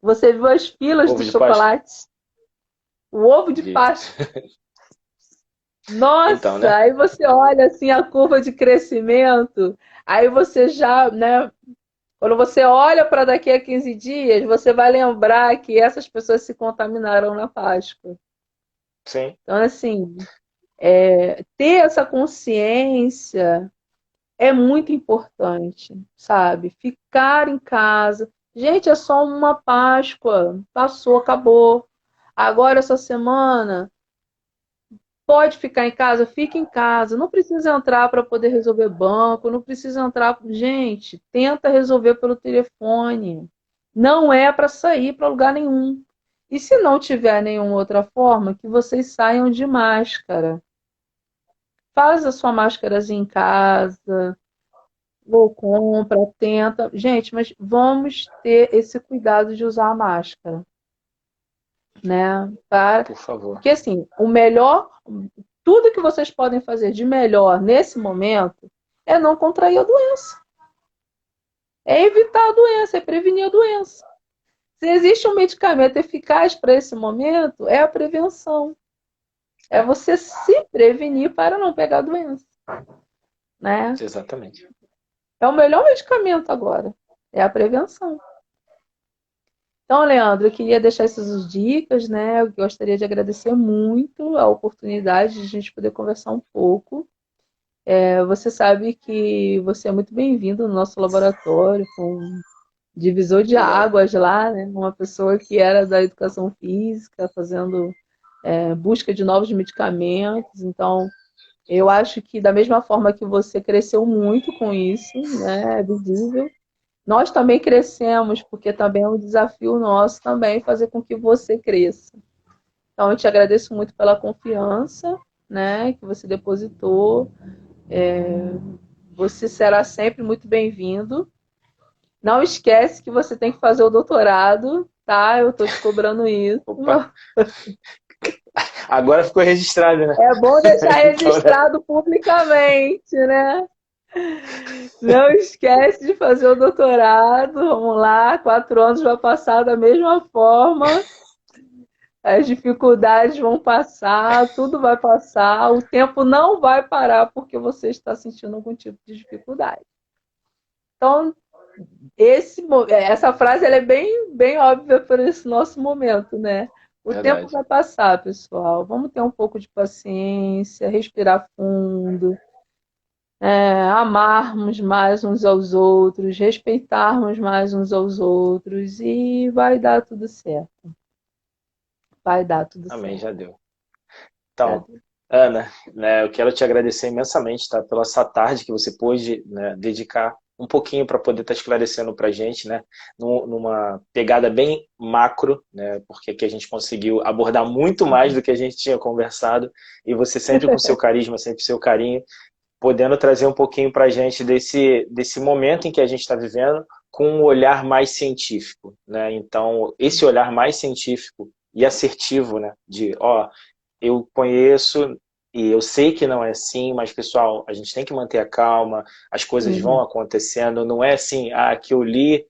Você viu as filas Ovo de de Páscoa. chocolate? O ovo de Vi. Páscoa. Então, Nossa, né? aí você olha assim a curva de crescimento, aí você já, né, quando você olha para daqui a 15 dias, você vai lembrar que essas pessoas se contaminaram na Páscoa. Sim. Então, assim, ter essa consciência é muito importante, sabe? Ficar em casa. Gente, é só uma Páscoa, passou, acabou. Agora, essa semana, pode ficar em casa? Fica em casa. Não precisa entrar para poder resolver banco, não precisa entrar. Gente, tenta resolver pelo telefone. Não é para sair para lugar nenhum. E se não tiver nenhuma outra forma, que vocês saiam de máscara. Faz a sua máscarazinha em casa, ou compra, tenta. Gente, mas vamos ter esse cuidado de usar a máscara, né? Por favor. Porque assim, o melhor, tudo que vocês podem fazer de melhor nesse momento é não contrair a doença. É evitar a doença, é prevenir a doença. Se existe um medicamento eficaz para esse momento, é a prevenção. É você se prevenir para não pegar a doença, né? Exatamente. É o melhor medicamento agora, é a prevenção. Então, Leandro, eu queria deixar essas dicas, né? Eu gostaria de agradecer muito a oportunidade de a gente poder conversar um pouco. Você sabe que você é muito bem-vindo no nosso laboratório, com divisor de Obrigado. águas lá, né? Uma pessoa que era da educação física, fazendo busca de novos medicamentos. Então, eu acho que da mesma forma que você cresceu muito com isso, né? É visível. Nós também crescemos, porque também é um desafio nosso também fazer com que você cresça. Então, eu te agradeço muito pela confiança, né, que você depositou. Você será sempre muito bem-vindo. Não esquece que você tem que fazer o doutorado, tá? Eu estou te cobrando isso. Opa. Agora ficou registrado, né? É bom deixar Então, né? registrado publicamente, né? Não esquece de fazer o doutorado. Vamos lá, 4 anos vai passar da mesma forma. As dificuldades vão passar, tudo vai passar, o tempo não vai parar porque você está sentindo algum tipo de dificuldade. Então, essa frase ela é bem óbvia para esse nosso momento, né? O tempo Verdade. vai passar, pessoal. Vamos ter um pouco de paciência, respirar fundo, amarmos mais uns aos outros, respeitarmos mais uns aos outros e vai dar tudo certo. Vai dar tudo Amém, certo. já deu. Tá? Então, Ana, né, eu quero te agradecer imensamente, tá, pela essa tarde que você pôde, né, dedicar um pouquinho para poder estar esclarecendo para a gente, né, numa pegada bem macro, né, porque aqui a gente conseguiu abordar muito mais do que a gente tinha conversado, e você sempre com seu carisma, sempre com seu carinho, podendo trazer um pouquinho para a gente desse momento em que a gente está vivendo com um olhar mais científico, né? Então, esse olhar mais científico e assertivo, né? De, ó, eu conheço e eu sei que não é assim, mas, pessoal, a gente tem que manter a calma, as coisas vão Uhum. acontecendo, não é assim, que eu li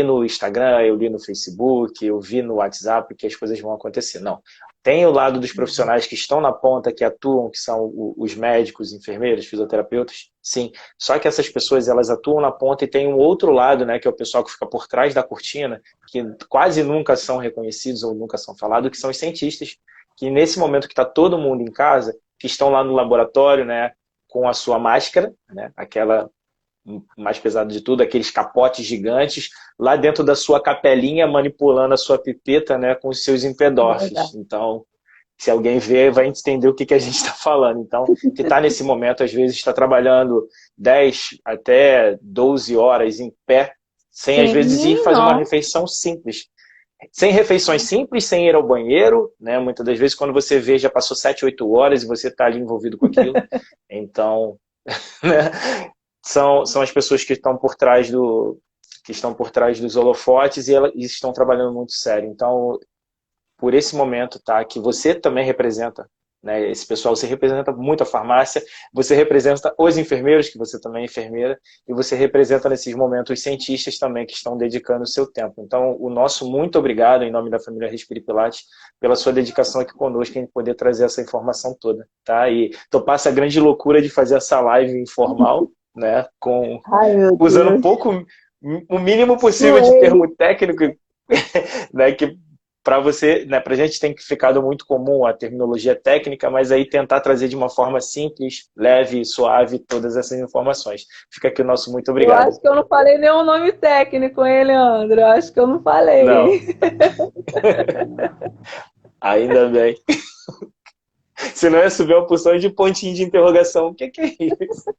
no Instagram, eu li no Facebook, eu vi no WhatsApp que as coisas vão acontecer. Não. Tem o lado dos profissionais que estão na ponta, que atuam, que são os médicos, enfermeiros, fisioterapeutas, sim. Só que essas pessoas, elas atuam na ponta e tem um outro lado, né, que é o pessoal que fica por trás da cortina, que quase nunca são reconhecidos ou nunca são falados, que são os cientistas, que nesse momento que está todo mundo em casa, que estão lá no laboratório, né, com a sua máscara, né, aquela mais pesada de tudo, aqueles capotes gigantes, lá dentro da sua capelinha, manipulando a sua pipeta, né, com os seus É empedorfes. verdade. Então, se alguém ver, vai entender o que, que a gente está falando. Então, que está nesse momento, às vezes, está trabalhando 10 até 12 horas em pé, sem, às vezes, ir Sim, fazer uma não. refeição simples. Sem refeições simples, sem ir ao banheiro, né? Muitas das vezes, quando você vê, já passou 7, 8 horas e você está ali envolvido com aquilo. Então, né? São as pessoas que estão por trás dos holofotes e elas estão trabalhando muito sério. Então, por esse momento, tá, que você também representa, né, esse pessoal, você representa muito a farmácia, você representa os enfermeiros, que você também é enfermeira, e você representa nesses momentos os cientistas também que estão dedicando o seu tempo. Então, o nosso muito obrigado, em nome da família Respire Pilates, pela sua dedicação aqui conosco, em poder trazer essa informação toda, tá? E topar essa grande loucura de fazer essa live informal, né, Ai, meu usando Deus. pouco, o mínimo possível de Suei. termo técnico, né, que para você, né, para a gente tem ficado muito comum a terminologia técnica, mas aí tentar trazer de uma forma simples, leve, suave todas essas informações. Fica aqui o nosso muito Eu obrigado. acho que eu não falei nenhum nome técnico, hein, Leandro? Eu acho que eu não falei, Não, hein? ainda bem. Se não ia subir uma porção de pontinho de interrogação, o que é isso?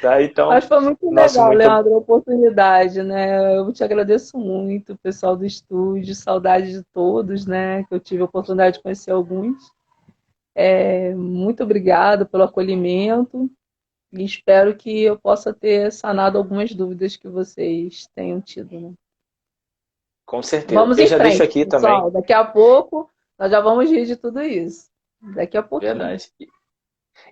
Tá, então, Mas foi muito nosso legal, muito Leandro, a oportunidade, né? Eu te agradeço muito, pessoal do estúdio, saudade de todos, né? Que eu tive a oportunidade de conhecer alguns. Muito obrigada pelo acolhimento e espero que eu possa ter sanado algumas dúvidas que vocês tenham tido, né? com certeza. Vamos Eu em já deixo frente, aqui também, pessoal. Daqui a pouco nós já vamos rir de tudo isso. Daqui a pouquinho. verdade.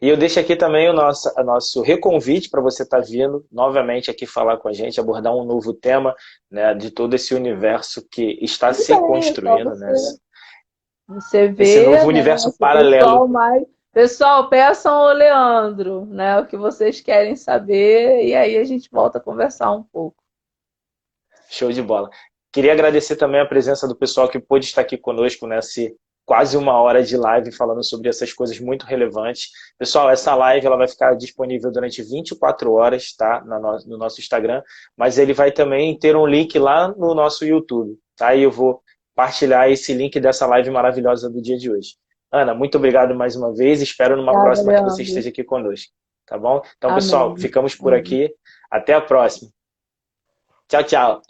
E eu deixo aqui também o nosso reconvite para você estar vindo novamente aqui falar com a gente, abordar um novo tema, né, de todo esse universo que está Tudo se bem, é só construindo, né, você esse vê, novo né? universo Esse paralelo. pessoal mais. Pessoal, peçam ao Leandro, né? O que vocês querem saber, e aí a gente volta a conversar um pouco. Show de bola. Queria agradecer também a presença do pessoal que pôde estar aqui conosco nessa quase uma hora de live falando sobre essas coisas muito relevantes. Pessoal, essa live ela vai ficar disponível durante 24 horas, tá? No nosso Instagram, mas ele vai também ter um link lá no nosso YouTube, tá? E eu vou partilhar esse link dessa live maravilhosa do dia de hoje. Ana, muito obrigado mais uma vez. Espero numa Obrigada, próxima que você Leandro. esteja aqui conosco, tá bom? Então, pessoal, Amém. ficamos por Amém. aqui. Até a próxima. Tchau, tchau.